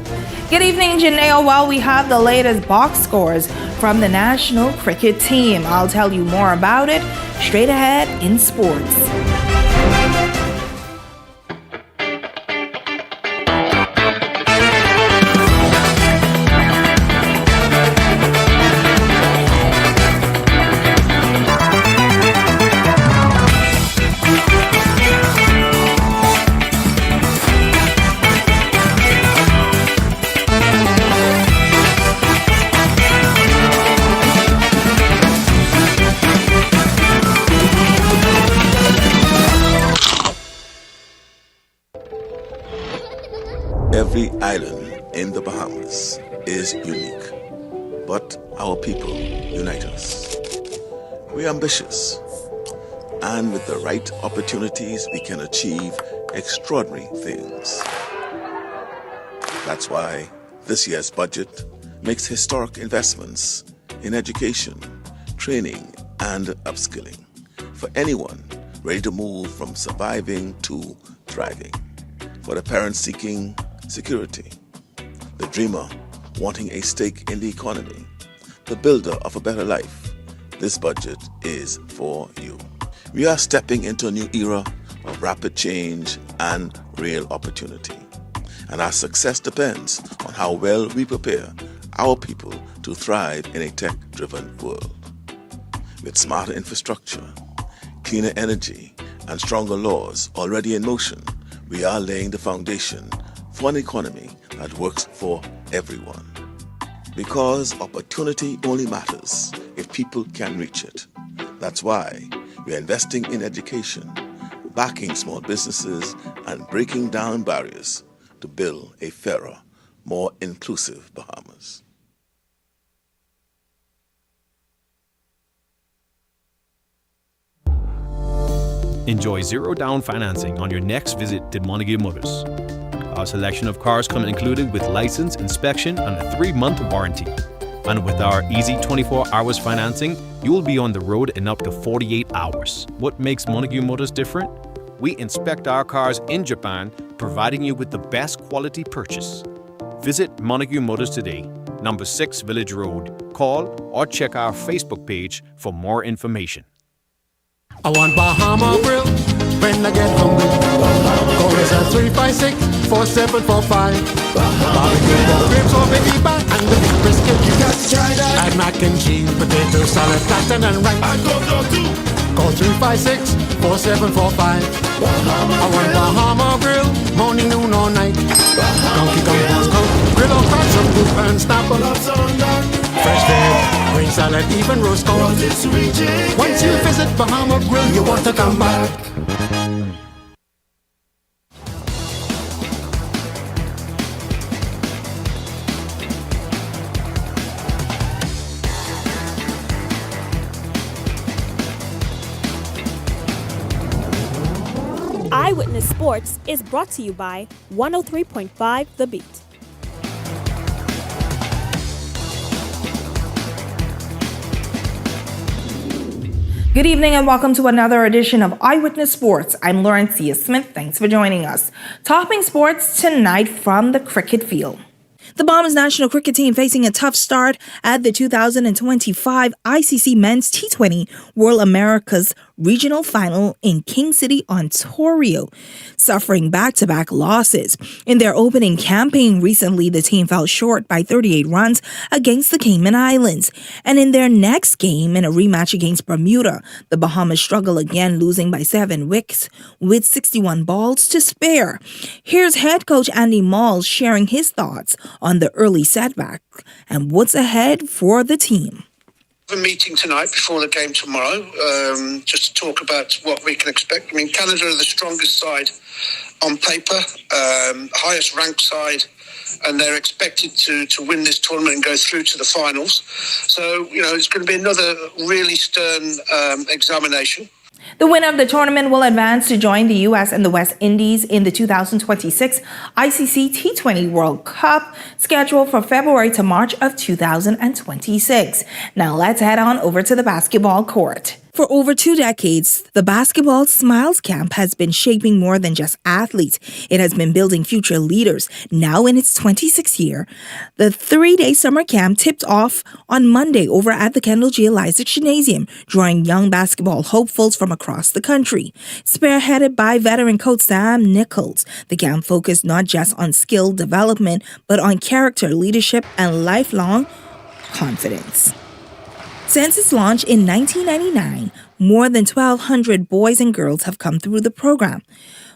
Good evening, Janelle. Well, we have the latest box scores from the national cricket team. I'll tell you more about it straight ahead in sports. Every island in the Bahamas is unique, but our people unite us. We're ambitious, and with the right opportunities, we can achieve extraordinary things. That's why this year's budget makes historic investments in education, training, and upskilling for anyone ready to move from surviving to thriving. For the parents seeking security, the dreamer wanting a stake in the economy, the builder of a better life, this budget is for you. We are stepping into a new era of rapid change and real opportunity. And our success depends on how well we prepare our people to thrive in a tech-driven world. With smarter infrastructure, cleaner energy, and stronger laws already in motion, we are laying the foundation for an economy that works for everyone. Because opportunity only matters if people can reach it. That's why we are investing in education, backing small businesses, and breaking down barriers to build a fairer, more inclusive Bahamas. Enjoy zero-down financing on your next visit to Montague Motors. Our selection of cars come included with license, inspection, and a 3-month warranty. And with our easy 24 hours financing, you will be on the road in up to 48 hours. What makes Montague Motors different? We inspect our cars in Japan, providing you with the best quality purchase. Visit Montague Motors today, number 6 Village Road. Call or check our Facebook page for more information. I want Bahama Grill when I get hungry. Call us at 356-4745. Barbecue the ribs or baby back and the big brisket. You got to try that. Add mac and cheese, potato salad, platin and rice. I go too. Call 356-4745. I want Bahama Grill, morning, noon, or night. Donkey Kong Bosco, grill or fry some soup and snapple. Fresh veg, green salad, even roast corn. Once you visit Bahama Grill, you want to come back. Eyewitness Sports is brought to you by 103.5 The Beat. Good evening and welcome to another edition of Eyewitness Sports. I'm Laurentia Smith. Thanks for joining us. Topping sports tonight from the cricket field. The Bahamas national cricket team facing a tough start at the 2025 ICC Men's T20 World Americas Regional Final in King City, Ontario, suffering back-to-back losses. In their opening campaign recently, the team fell short by 38 runs against the Cayman Islands. And in their next game, in a rematch against Bermuda, the Bahamas struggle again, losing by 7 wickets with 61 balls to spare. Here's head coach Andy Malls sharing his thoughts on the early setback and what's ahead for the team. A meeting tonight before the game tomorrow, just to talk about what we can expect. I mean, Canada are the strongest side on paper, highest ranked side, and they're expected to win this tournament and go through to the finals. So, it's going to be another really stern examination. The winner of the tournament will advance to join the U.S. and the West Indies in the 2026 ICC T20 World Cup, scheduled for February to March of 2026. Now let's head on over to the basketball court. For over 2 decades, the Basketball Smiles Camp has been shaping more than just athletes. It has been building future leaders. Now in its 26th year, the 3-day summer camp tipped off on Monday over at the Kendall G. Isaac Gymnasium, drawing young basketball hopefuls from across the country. Spearheaded by veteran coach Sam Nichols, the camp focused not just on skill development, but on character, leadership, and lifelong confidence. Since its launch in 1999, more than 1,200 boys and girls have come through the program,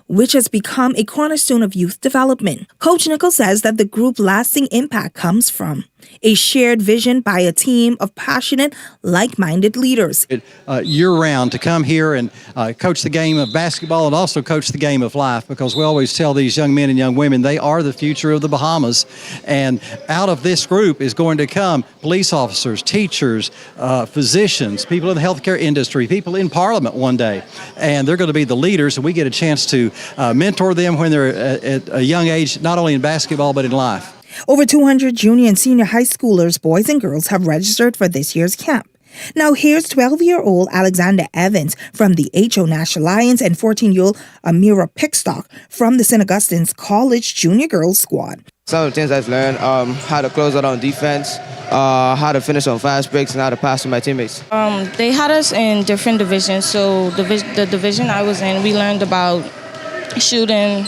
which has become a cornerstone of youth development. Coach Nichols says that the group's lasting impact comes from a shared vision by a team of passionate, like-minded leaders. Year-round to come here and coach the game of basketball and also coach the game of life, because we always tell these young men and young women they are the future of the Bahamas. And out of this group is going to come police officers, teachers, physicians, people in the healthcare industry, people in Parliament one day. And they're going to be the leaders, and we get a chance to mentor them when they're at a young age, not only in basketball but in life. Over 200 junior and senior high schoolers, boys and girls, have registered for this year's camp. Now here's 12-year-old Alexander Evans from the HO National Lions and 14-year-old Amira Pickstock from the St. Augustine's College Junior Girls Squad. Some of the things I've learned, how to close out on defense, how to finish on fast breaks, and how to pass to my teammates. They had us in different divisions. So the division I was in, we learned about shooting,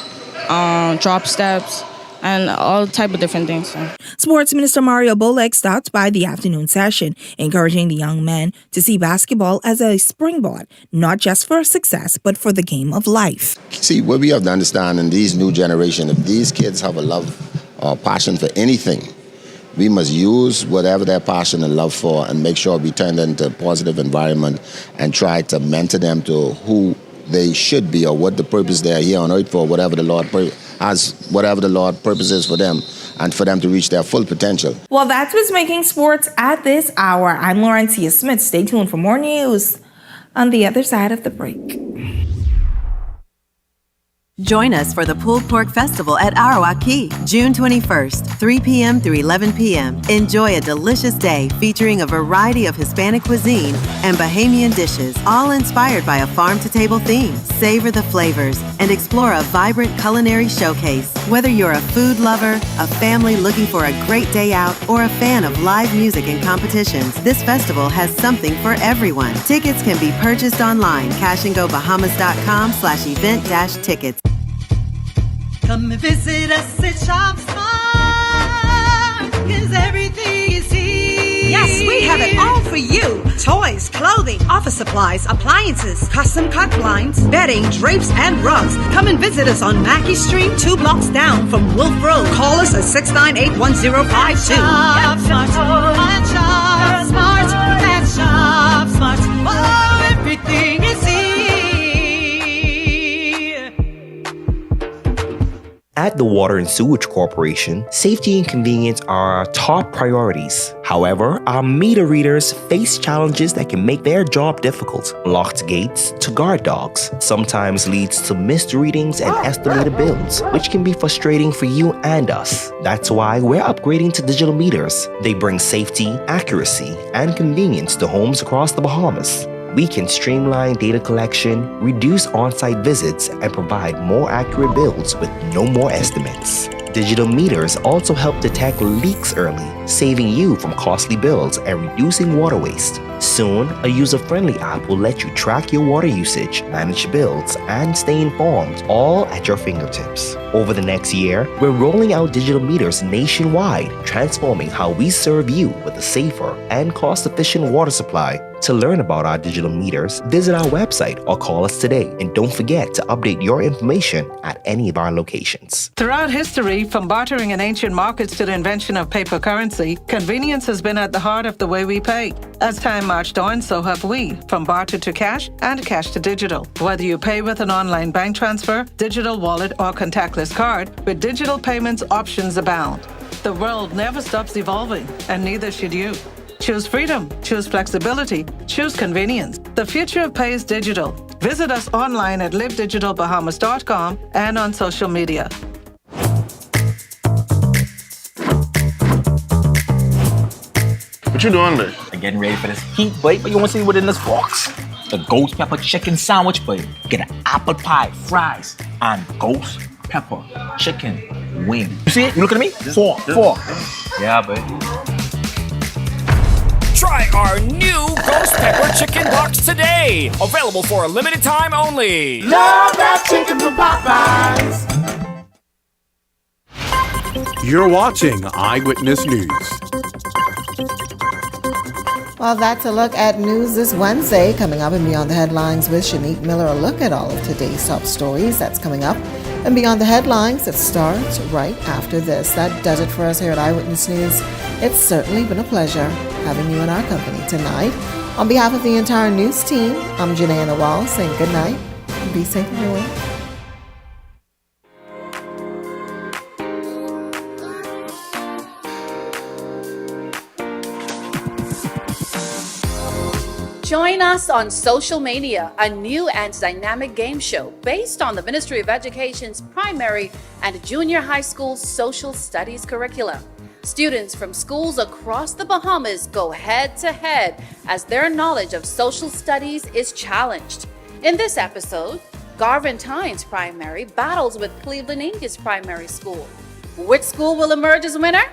drop steps, and all type of different things. Sports Minister Mario Bolek stopped by the afternoon session, encouraging the young men to see basketball as a springboard, not just for success, but for the game of life. See, what we have to understand in these new generation, if these kids have a love or passion for anything, we must use whatever their passion and love for and make sure we turn them into a positive environment and try to mentor them to who they should be or what the purpose they are here on earth for, whatever the Lord purposes for them, and for them to reach their full potential. Well, that's what's making sports at this hour. I'm Laurencia Smith. Stay tuned for more news on the other side of the break. Join us for the Pulled Pork Festival at Arawak Key, June 21st, 3 p.m. through 11 p.m. Enjoy a delicious day featuring a variety of Hispanic cuisine and Bahamian dishes, all inspired by a farm-to-table theme. Savor the flavors and explore a vibrant culinary showcase. Whether you're a food lover, a family looking for a great day out, or a fan of live music and competitions, this festival has something for everyone. Tickets can be purchased online, cashandgobahamas.com/event-tickets. Come and visit us at Shop Smart, 'cause everything is here. Yes, we have it all for you. Toys, clothing, office supplies, appliances, custom cut blinds, bedding, drapes, and rugs. Come and visit us on Mackey Street, 2 blocks down from Wolf Road. Call us at 698-1052. Shop Smart, at Shop Smart, at Shop Smart. Oh, everything is here. At the Water and Sewage Corporation, safety and convenience are our top priorities. However, our meter readers face challenges that can make their job difficult. Locked gates to guard dogs sometimes leads to missed readings and estimated bills, which can be frustrating for you and us. That's why we're upgrading to digital meters. They bring safety, accuracy, and convenience to homes across the Bahamas. We can streamline data collection, reduce on-site visits, and provide more accurate bills with no more estimates. Digital meters also help detect leaks early, saving you from costly bills and reducing water waste. Soon, a user-friendly app will let you track your water usage, manage bills, and stay informed, all at your fingertips. Over the next year, we're rolling out digital meters nationwide, transforming how we serve you with a safer and cost-efficient water supply To learn about our digital meters, visit our website or call us today. And don't forget to update your information at any of our locations. Throughout history, from bartering in ancient markets to the invention of paper currency, convenience has been at the heart of the way we pay. As time marched on, so have we, from barter to cash and cash to digital. Whether you pay with an online bank transfer, digital wallet, or contactless card, with digital payments, options abound. The world never stops evolving, and neither should you. Choose freedom, choose flexibility, choose convenience. The future of pay is digital. Visit us online at livedigitalbahamas.com and on social media. What you doing there? I'm getting ready for this heat, boy. But you want to see what's in this box? The ghost pepper chicken sandwich, boy. Get an apple pie, fries, and ghost pepper chicken wing. You see it? You look at me? Four. Yeah, boy. Try our new Ghost Pepper Chicken Box today. Available for a limited time only. Love that chicken from Popeyes. You're watching Eyewitness News. Well, that's a look at news this Wednesday. Coming up and Beyond the Headlines with Shanique Miller, a look at all of today's top stories. That's coming up. And Beyond the Headlines, it starts right after this. That does it for us here at Eyewitness News. It's certainly been a pleasure having you in our company tonight. On behalf of the entire news team, I'm Janae Nawal saying good night and be safe, everyone. Join us on social media, a new and dynamic game show based on the Ministry of Education's primary and junior high school social studies curriculum. Students from schools across the Bahamas go head to head as their knowledge of social studies is challenged. In this episode, Garvin Tynes Primary battles with Cleveland Indians Primary School. Which school will emerge as winner?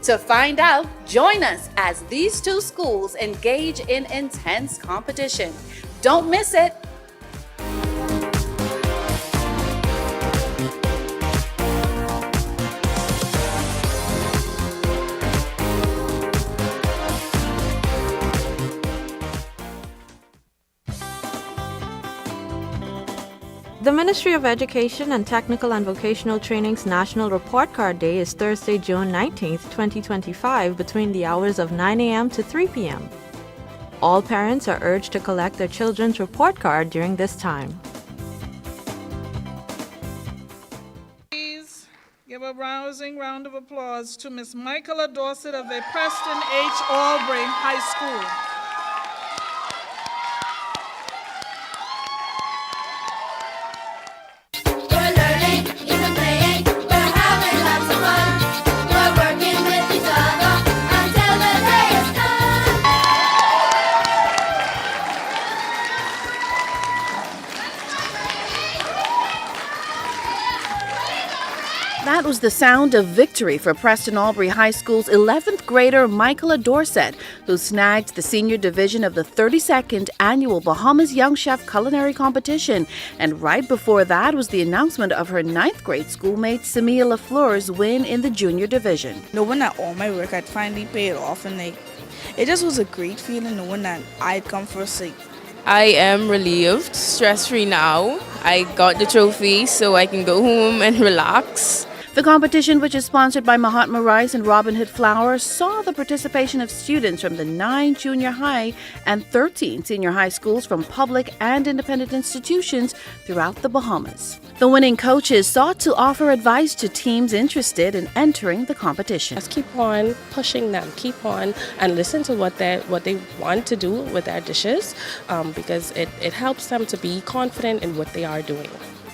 To find out, join us as these two schools engage in intense competition. Don't miss it. The Ministry of Education and Technical and Vocational Training's National Report Card Day is Thursday, June 19th, 2025, between the hours of 9 a.m. to 3 p.m. All parents are urged to collect their children's report card during this time. Please give a rousing round of applause to Miss Michaela Dorset of the Preston H. Albury High School. That was the sound of victory for Preston Albury High School's 11th grader Michaela Dorset, who snagged the senior division of the 32nd annual Bahamas Young Chef Culinary Competition. And right before that was the announcement of her 9th grade schoolmate Samia LaFleur's win in the junior division. Knowing that all my work had finally paid off, and it just was a great feeling knowing that I'd come first. I am relieved, stress-free now. I got the trophy so I can go home and relax. The competition, which is sponsored by Mahatma Rice and Robin Hood Flour, saw the participation of students from the 9 junior high and 13 senior high schools from public and independent institutions throughout the Bahamas. The winning coaches sought to offer advice to teams interested in entering the competition. Just keep on pushing them, keep on and listen to what they want to do with their dishes, because it helps them to be confident in what they are doing.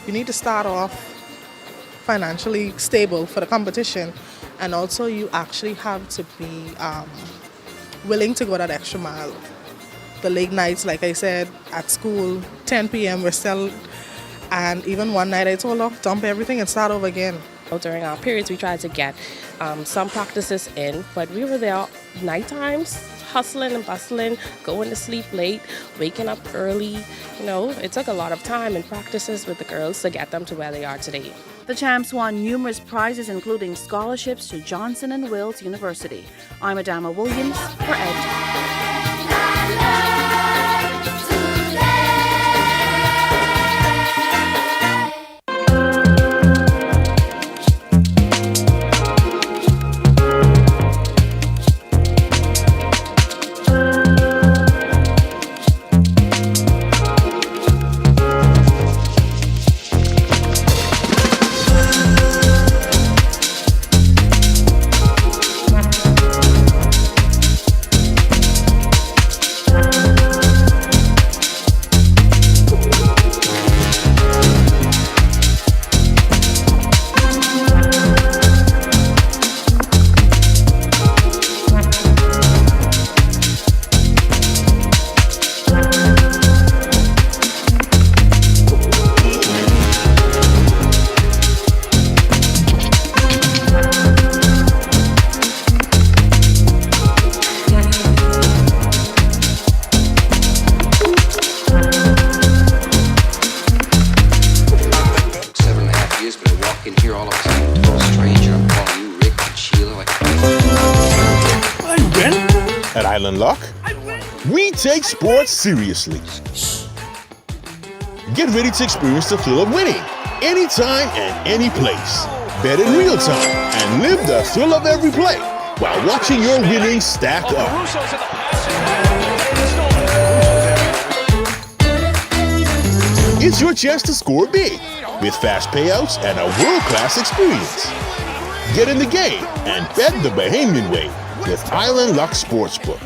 You need to start off financially stable for the competition, and also you actually have to be willing to go that extra mile. The late nights, like I said, at school, 10 p.m. we're still, and even one night I told her, dump everything and start over again. During our periods we tried to get some practices in, but we were there night times, hustling and bustling, going to sleep late, waking up early. It took a lot of time and practices with the girls to get them to where they are today. The champs won numerous prizes, including scholarships to Johnson & Wales University. I'm Adama Williams for ED. Island Lock, we take sports seriously. Get ready to experience the thrill of winning anytime and any place. Bet in real time and live the thrill of every play while watching your winnings stack up. It's your chance to score big with fast payouts and a world-class experience. Get in the game and bet the Bahamian way with Island Lock Sportsbook.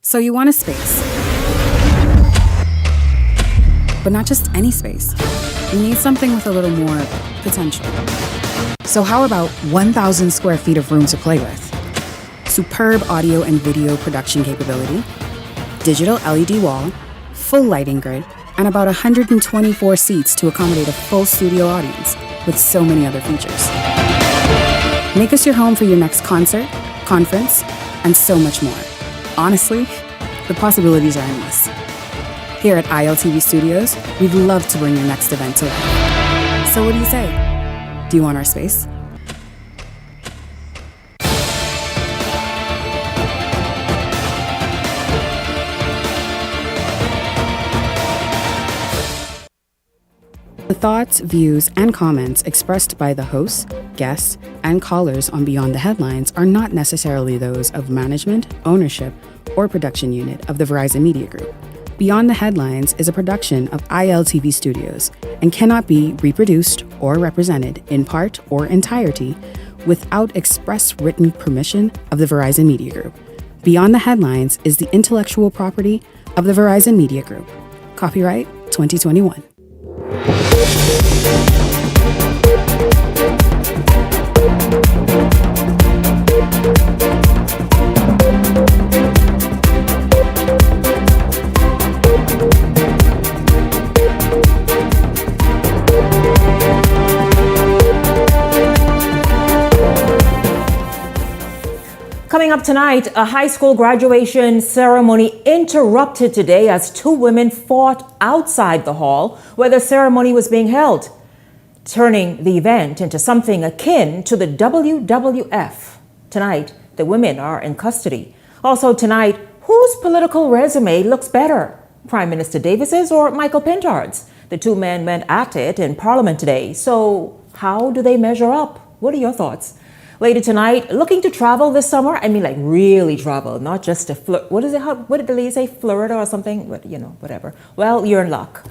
So you want a space, but not just any space. You need something with a little more potential. So how about 1,000 square feet of room to play with? Superb audio and video production capability, digital LED wall, full lighting grid, and about 124 seats to accommodate a full studio audience with so many other features. Make us your home for your next concert, conference, and so much more. Honestly, the possibilities are endless. Here at ILTV Studios, we'd love to bring your next event to life. So what do you say? Do you want our space? The thoughts, views, and comments expressed by the hosts, guests, and callers on Beyond the Headlines are not necessarily those of management, ownership, or production unit of the Verizon Media Group. Beyond the Headlines is a production of ILTV Studios and cannot be reproduced or represented in part or entirety without express written permission of the Verizon Media Group. Beyond the Headlines is the intellectual property of the Verizon Media Group. Copyright 2021. Coming up tonight, a high school graduation ceremony interrupted today as two women fought outside the hall where the ceremony was being held, turning the event into something akin to the WWF. Tonight, the women are in custody. Also tonight, whose political resume looks better? Prime Minister Davis's or Michael Pintard's? The two men went at it in Parliament today. So how do they measure up? What are your thoughts? Later tonight, looking to travel this summer? I mean, like really travel, not just a what is it? What did the lady say? Florida or something? But, whatever. Well, you're in luck.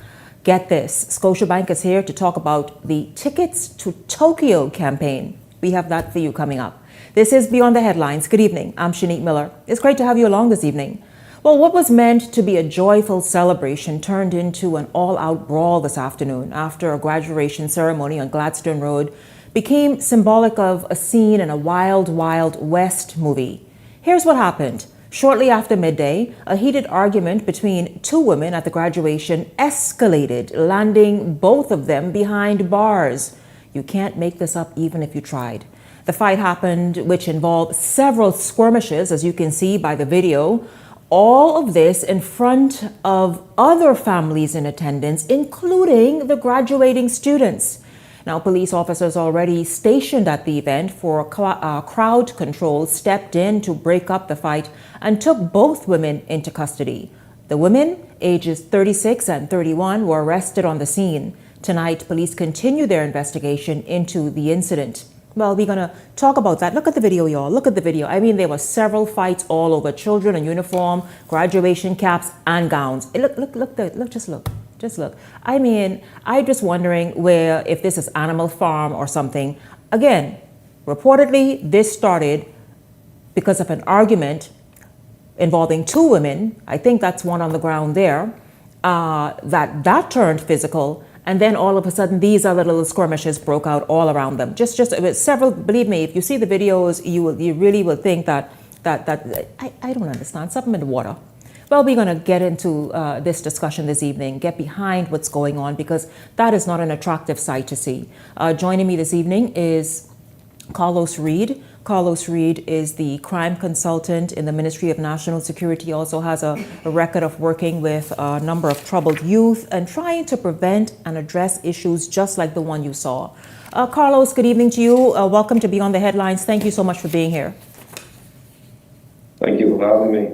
Get this. Scotiabank is here to talk about the Tickets to Tokyo campaign. We have that for you coming up. This is Beyond the Headlines. Good evening. I'm Shanique Miller. It's great to have you along this evening. Well, what was meant to be a joyful celebration turned into an all-out brawl this afternoon after a graduation ceremony on Gladstone Road became symbolic of a scene in a Wild Wild West movie. Here's what happened. Shortly after midday, a heated argument between two women at the graduation escalated, landing both of them behind bars. You can't make this up even if you tried. The fight happened, which involved several skirmishes, as you can see by the video. All of this in front of other families in attendance, including the graduating students. Now, police officers already stationed at the event for crowd control stepped in to break up the fight and took both women into custody. The women, ages 36 and 31, were arrested on the scene. Tonight, police continue their investigation into the incident. Well, we're going to talk about that. Look at the video, y'all. Look at the video. I mean, there were several fights all over. Children in uniform, graduation caps, and gowns. Just look. I mean, I'm just wondering if this is Animal Farm or something. Again, reportedly, this started because of an argument involving two women. I think that's one on the ground there. That turned physical. And then all of a sudden, these other little skirmishes broke out all around them. Just several, believe me, if you see the videos, you really will think that I don't understand, something in the water. Well, we're going to get into this discussion this evening, get behind what's going on, because that is not an attractive sight to see. Joining me this evening is Carlos Reed. Carlos Reed is the crime consultant in the Ministry of National Security. He also has a record of working with a number of troubled youth and trying to prevent and address issues just like the one you saw. Carlos, good evening to you. Welcome to Beyond the Headlines. Thank you so much for being here. Thank you for having me.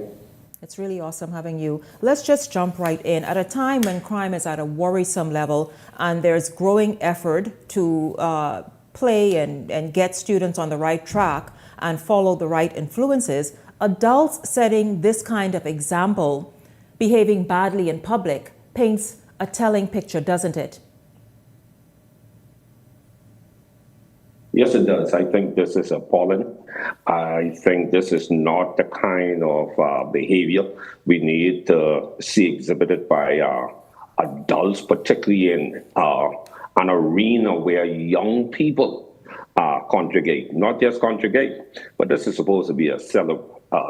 It's really awesome having you. Let's just jump right in. At a time when crime is at a worrisome level and there's growing effort to play and get students on the right track and follow the right influences, adults setting this kind of example, behaving badly in public, paints a telling picture, doesn't it? Yes, it does. I think this is appalling. I think this is not the kind of behavior we need to see exhibited by adults, particularly in an arena where young people congregate. Not just congregate, but this is supposed to be a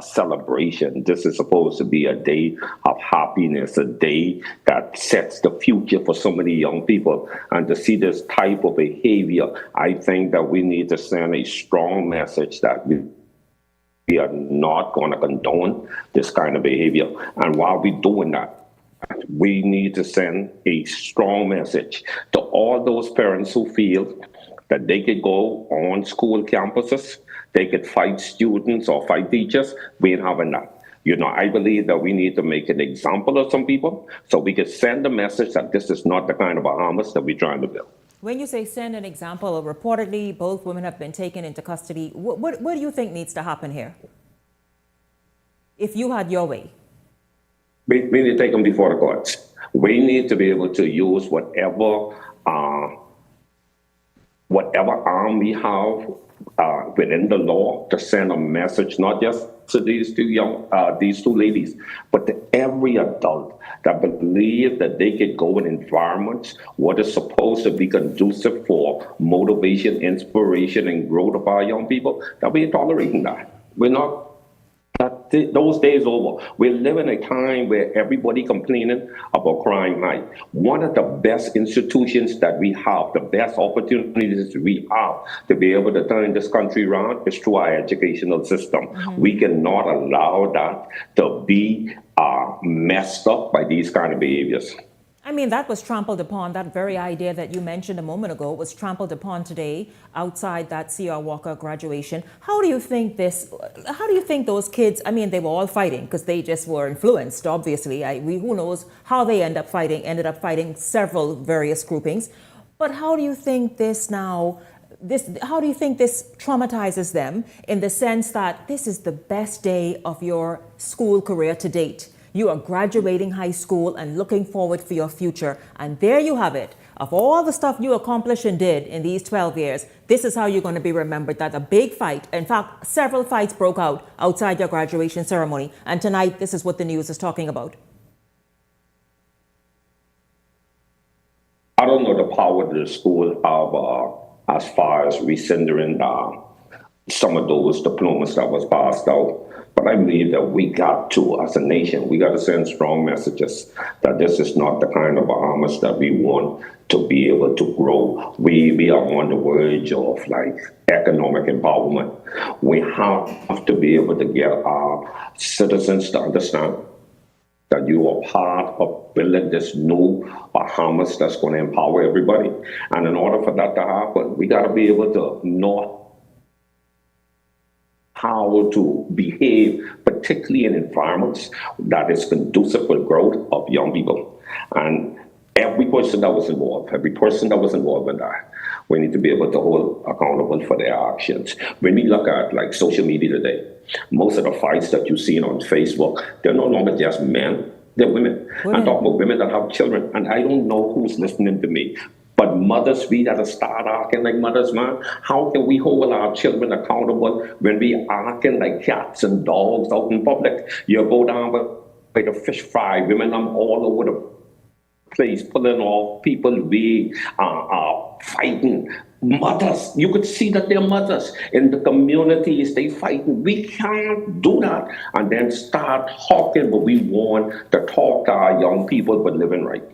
celebration. This is supposed to be a day of happiness, a day that sets the future for so many young people. And to see this type of behavior, I think that we need to send a strong message that we are not going to condone this kind of behavior. And while we're doing that, we need to send a strong message to all those parents who feel that they could go on school campuses, they could fight students or fight teachers. We ain't having that. You know, I believe that we need to make an example of some people so we can send a message that this is not the kind of Bahamas that we're trying to build. When you say send an example, reportedly both women have been taken into custody. What do you think needs to happen here? If you had your way. We need to take them before the courts. We need to be able to use whatever arm we have within the law to send a message, not just to these two ladies, but to every adult that believes that they could go in environments what is supposed to be conducive for motivation, inspiration, and growth of our young people, that we ain't tolerating that. We're not. Those days over. We live in a time where everybody complaining about crime high. One of the best institutions that we have, the best opportunities we have to be able to turn this country around is through our educational system. Mm-hmm. We cannot allow that to be messed up by these kind of behaviors. I mean, that was trampled upon. That very idea that you mentioned a moment ago was trampled upon today outside that C.R. Walker graduation. How do you think those kids, I mean, they were all fighting because they just were influenced, obviously. Who knows how they ended up fighting several various groupings. But how do you think how do you think this traumatizes them in the sense that this is the best day of your school career to date? You are graduating high school and looking forward for your future. And there you have it. Of all the stuff you accomplished and did in these 12 years, this is how you're going to be remembered. That a big fight, in fact, several fights broke out outside your graduation ceremony. And tonight, this is what the news is talking about. I don't know the power that the school have as far as rescinding some of those diplomas that was passed out. But I believe that we got to, as a nation, we got to send strong messages that this is not the kind of Bahamas that we want to be able to grow. We are on the verge of economic empowerment. We have to be able to get our citizens to understand that you are part of building this new Bahamas that's going to empower everybody. And in order for that to happen, we got to be able to know how to behave, particularly in environments that is conducive for growth of young people. And every person that was involved in that, we need to be able to hold accountable for their actions. When we look at social media today, most of the fights that you've seen on Facebook, they're no longer just men, they're women. I'm talking about women that have children, and I don't know who's listening to me. But mothers, we got to start acting like mothers, man. How can we hold our children accountable when we acting like cats and dogs out in public? You go down by the fish fry, women all over the place, pulling off people, we are fighting. Mothers, you could see that they're mothers in the communities, they fighting. We can't do that and then start talking, but we want to talk to our young people but living right.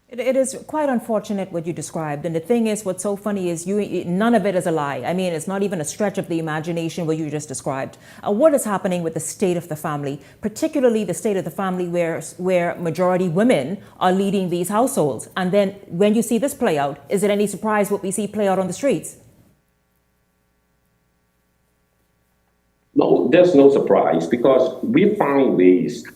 It is quite unfortunate what you described, and the thing is, what's so funny is none of it is a lie. I mean, it's not even a stretch of the imagination what you just described. What is happening with the state of the family, particularly the state of the family where majority women are leading these households? And then when you see this play out, is it any surprise what we see play out on the streets? No, there's no surprise because we found ways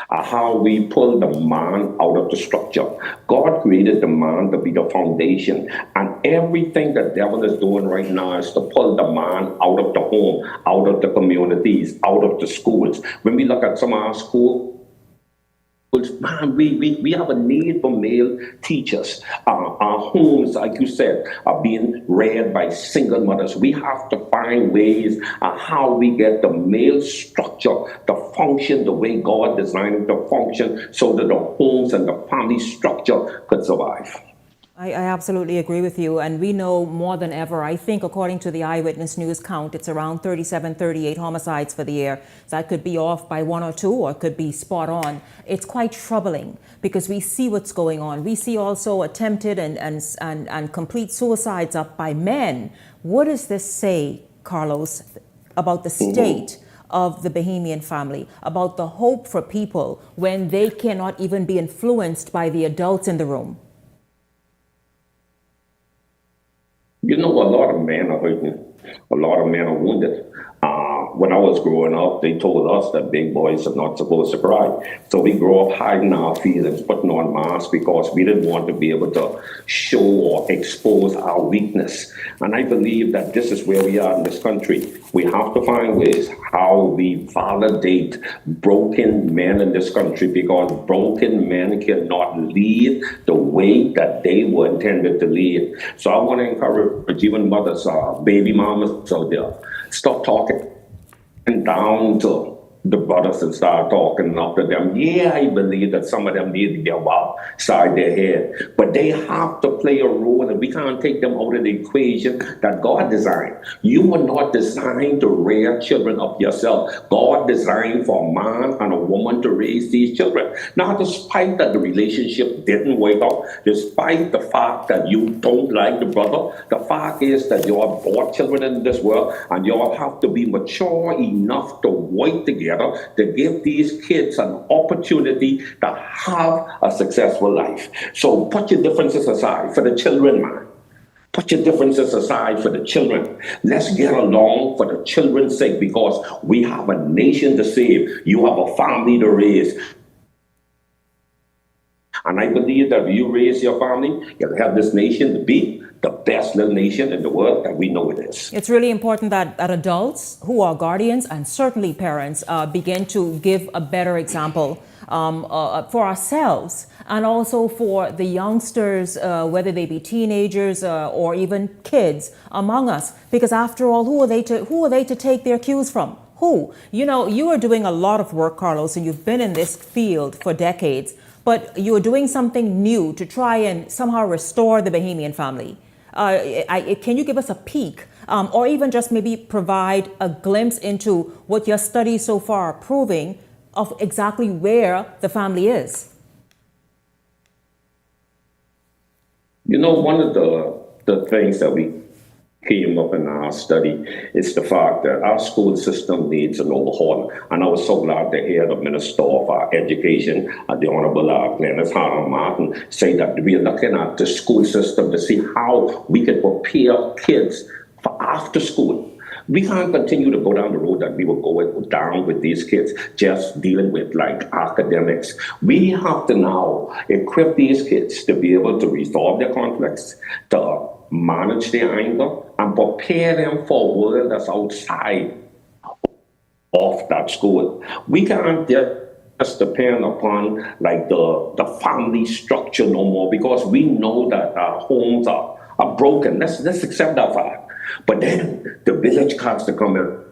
how we pull the man out of the structure. God created the man to be the foundation, and everything the devil is doing right now is to pull the man out of the home, out of the communities, out of the schools. When we look at some of our schools, man, we have a need for male teachers. Our homes, like you said, are being reared by single mothers. We have to find ways how we get the male structure to function the way God designed it to function so that the homes and the family structure could survive. I absolutely agree with you. And we know more than ever, I think according to the Eyewitness News count, it's around 37, 38 homicides for the year. So that could be off by 1 or 2 or it could be spot on. It's quite troubling because we see what's going on. We see also attempted and complete suicides up by men. What does this say, Carlos, about the state of the Bahamian family, about the hope for people when they cannot even be influenced by the adults in the room? You know, a lot of men are hurting. A lot of men are wounded. When I was growing up, they told us that big boys are not supposed to cry. So we grew up hiding our feelings, putting on masks because we didn't want to be able to show or expose our weakness. And I believe that this is where we are in this country. We have to find ways how we validate broken men in this country because broken men cannot lead the way that they were intended to lead. So I want to encourage even mothers, baby mamas out there, stop talking and down to the brothers and start talking up to them. Yeah, I believe that some of them need to get outside their head, but they have to play a role, and we can't take them out of the equation that God designed. You were not designed to rear children up yourself. God designed for a man and a woman to raise these children. Now, despite that the relationship didn't work out, despite the fact that you don't like the brother, the fact is that you are born children in this world, and you all have to be mature enough to work together to give these kids an opportunity to have a successful life. So put your differences aside for the children, man. Put your differences aside for the children. Let's get along for the children's sake because we have a nation to save. You have a family to raise. And I believe that if you raise your family, you'll have this nation to be the best little nation in the world that we know it is. It's really important that adults who are guardians and certainly parents begin to give a better example for ourselves and also for the youngsters, whether they be teenagers or even kids among us. Because after all, who are they to take their cues from? Who? You know, you are doing a lot of work, Carlos, and you've been in this field for decades, but you're doing something new to try and somehow restore the Bahamian family. Can you give us a peek or even just maybe provide a glimpse into what your studies so far are proving of exactly where the family is? You know, one of the things that we came up in our study is the fact that our school system needs an overhaul. And I was so glad to hear the Minister of Education, the Honorable Glennis Martin, say that we are looking at the school system to see how we can prepare kids for after school. We can't continue to go down the road that we were going down with these kids, just dealing with like academics. We have to now equip these kids to be able to resolve their conflicts, to manage their anger, and prepare them for a world that's outside of that school. We can't just depend upon like the family structure no more because we know that our homes are broken. Let's accept that fact. But then the village has to come in.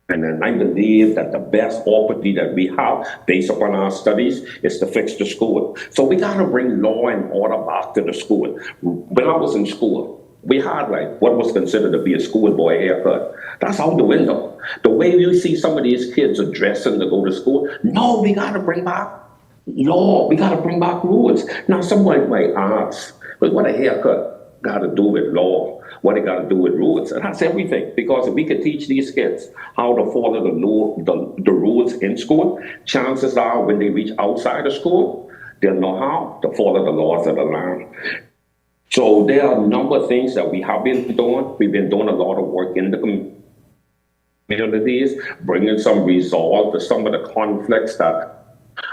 And then I believe that the best opportunity that we have, based upon our studies, is to fix the school. So we got to bring law and order back to the school. When I was in school, we had like what was considered to be a schoolboy haircut. That's out the window. The way you see some of these kids are dressing to go to school, no, we got to bring back Law, we got to bring back rules. Now, someone might ask, well, what a haircut got to do with law? What it got to do with rules? And that's everything. Because if we could teach these kids how to follow the law, the rules in school, chances are when they reach outside of school, they'll know how to follow the laws of the land. So there are a number of things that we have been doing. We've been doing a lot of work in the communities, bringing some resolve to some of the conflicts that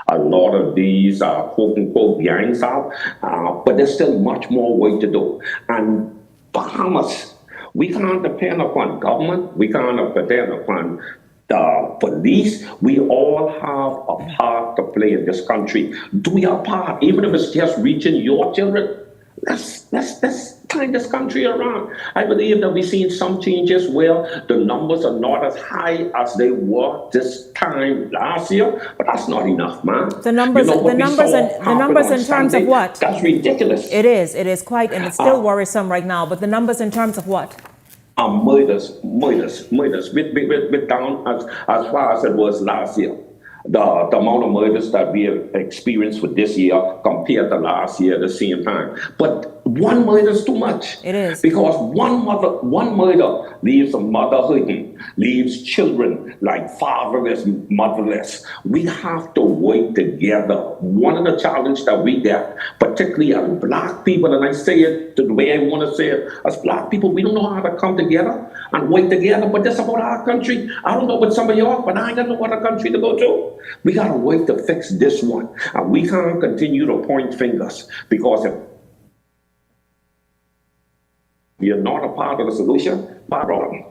a lot of these quote-unquote gangs have, but there's still much more work to do. And Bahamas, we can't depend upon government, we can't depend upon the police. We all have a part to play in this country. Do your part, even if it's just reaching your children. Let's turn this country around. I believe that we've seen some changes where the numbers are not as high as they were this time last year, but that's not enough, man. The numbers in terms of what? That's ridiculous. It is quite, and it's still worrisome right now. But the numbers in terms of what? Murders. We're down as far as it was last year. The amount of murders that we have experienced for this year compared to last year at the same time. But one murder is too much. It is. Because one murder leaves a mother hurting, leaves children like fatherless, motherless. We have to work together. One of the challenges that we get, particularly as Black people, and I say it the way I want to say it, as Black people, we don't know how to come together and work together, but that's about our country. I don't know what some of y'all, but I ain't got no other country to go to. We got to work to fix this one. And we can't continue to point fingers, because if we are not a part of the solution, part of it.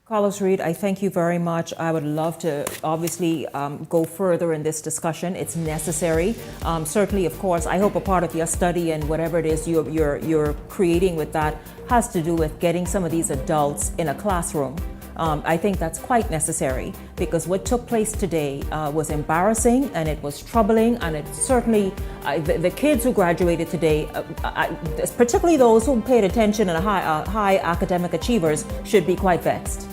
Carlos Reed, I thank you very much. I would love to obviously go further in this discussion. It's necessary. Certainly, of course, I hope a part of your study and whatever it is you're creating with that has to do with getting some of these adults in a classroom. I think that's quite necessary, because what took place today was embarrassing, and it was troubling, and it certainly, the kids who graduated today, particularly those who paid attention and high academic achievers, should be quite vexed.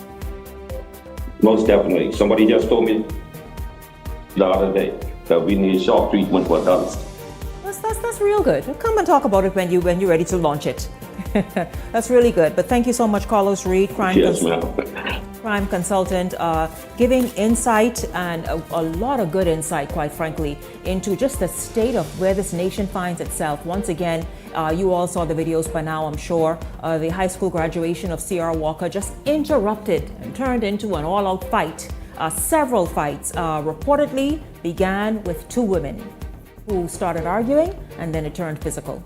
Most definitely. Somebody just told me the other day that we need shock treatment for adults. That's real good. Come and talk about it when you're ready to launch it. That's really good. But thank you so much, Carlos Reed, crime consultant, giving insight, and a lot of good insight, quite frankly, into just the state of where this nation finds itself. Once again, you all saw the videos by now, I'm sure. The high school graduation of C.R. Walker just interrupted and turned into an all-out fight. Several fights reportedly began with two women who started arguing, and then it turned physical.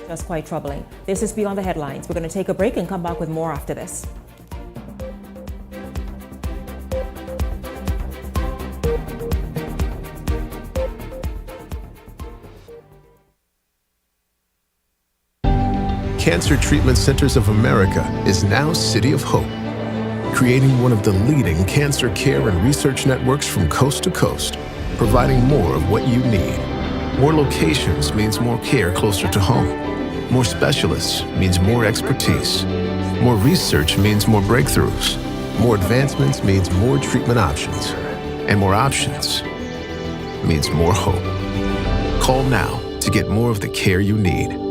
Just quite troubling. This is Beyond the Headlines. We're going to take a break and come back with more after this. Cancer Treatment Centers of America is now City of Hope, creating one of the leading cancer care and research networks from coast to coast, providing more of what you need. More locations means more care closer to home. More specialists means more expertise. More research means more breakthroughs. More advancements means more treatment options. And more options means more hope. Call now to get more of the care you need.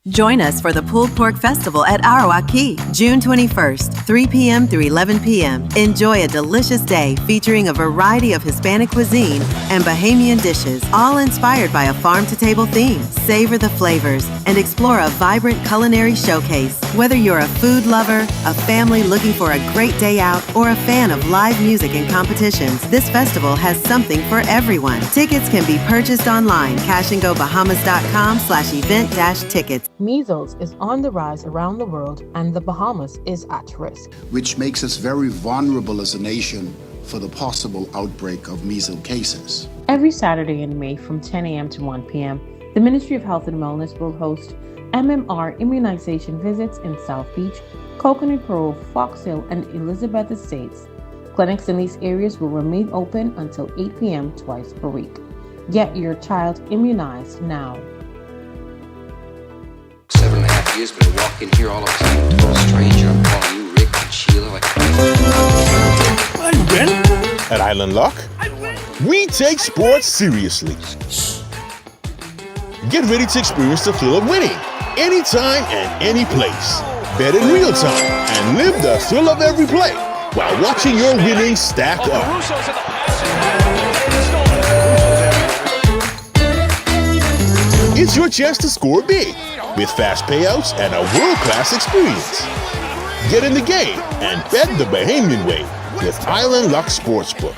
Join us for the Pulled Pork Festival at Arawak Key, June 21st, 3 p.m. through 11 p.m. Enjoy a delicious day featuring a variety of Hispanic cuisine and Bahamian dishes, all inspired by a farm-to-table theme. Savor the flavors and explore a vibrant culinary showcase. Whether you're a food lover, a family looking for a great day out, or a fan of live music and competitions, this festival has something for everyone. Tickets can be purchased online, cashandgobahamas.com/event-tickets. Measles is on the rise around the world, and the Bahamas is at risk, which makes us very vulnerable as a nation for the possible outbreak of measles cases. Every Saturday in May from 10 a.m. to 1 p.m., the Ministry of Health and Wellness will host MMR immunization visits in South Beach, Coconut Grove, Fox Hill, and Elizabeth Estates. Clinics in these areas will remain open until 8 p.m. twice per week. Get your child immunized now. 7.5 years, but I walk in here all of a sudden, total stranger. I'm calling you Rick and Sheila. Where you been? At Island Lock? We take sports seriously. Get ready to experience the thrill of winning anytime and any place. Bet in real time and live the thrill of every play while watching your winnings stack up. It's your chance to score big with fast payouts and a world-class experience. Get in the game and bet the Bahamian way with Island Luck Sportsbook.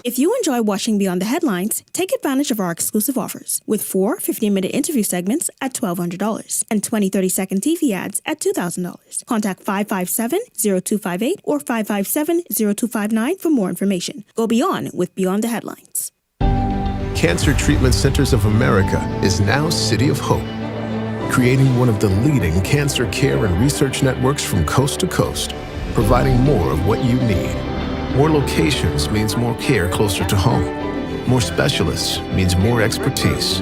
If you enjoy watching Beyond the Headlines, take advantage of our exclusive offers with 4 15-minute interview segments at $1,200 and 20 30-second TV ads at $2,000. Contact 557-0258 or 557-0259 for more information. Go beyond with Beyond the Headlines. Cancer Treatment Centers of America is now City of Hope, creating one of the leading cancer care and research networks from coast to coast, providing more of what you need. More locations means more care closer to home. More specialists means more expertise.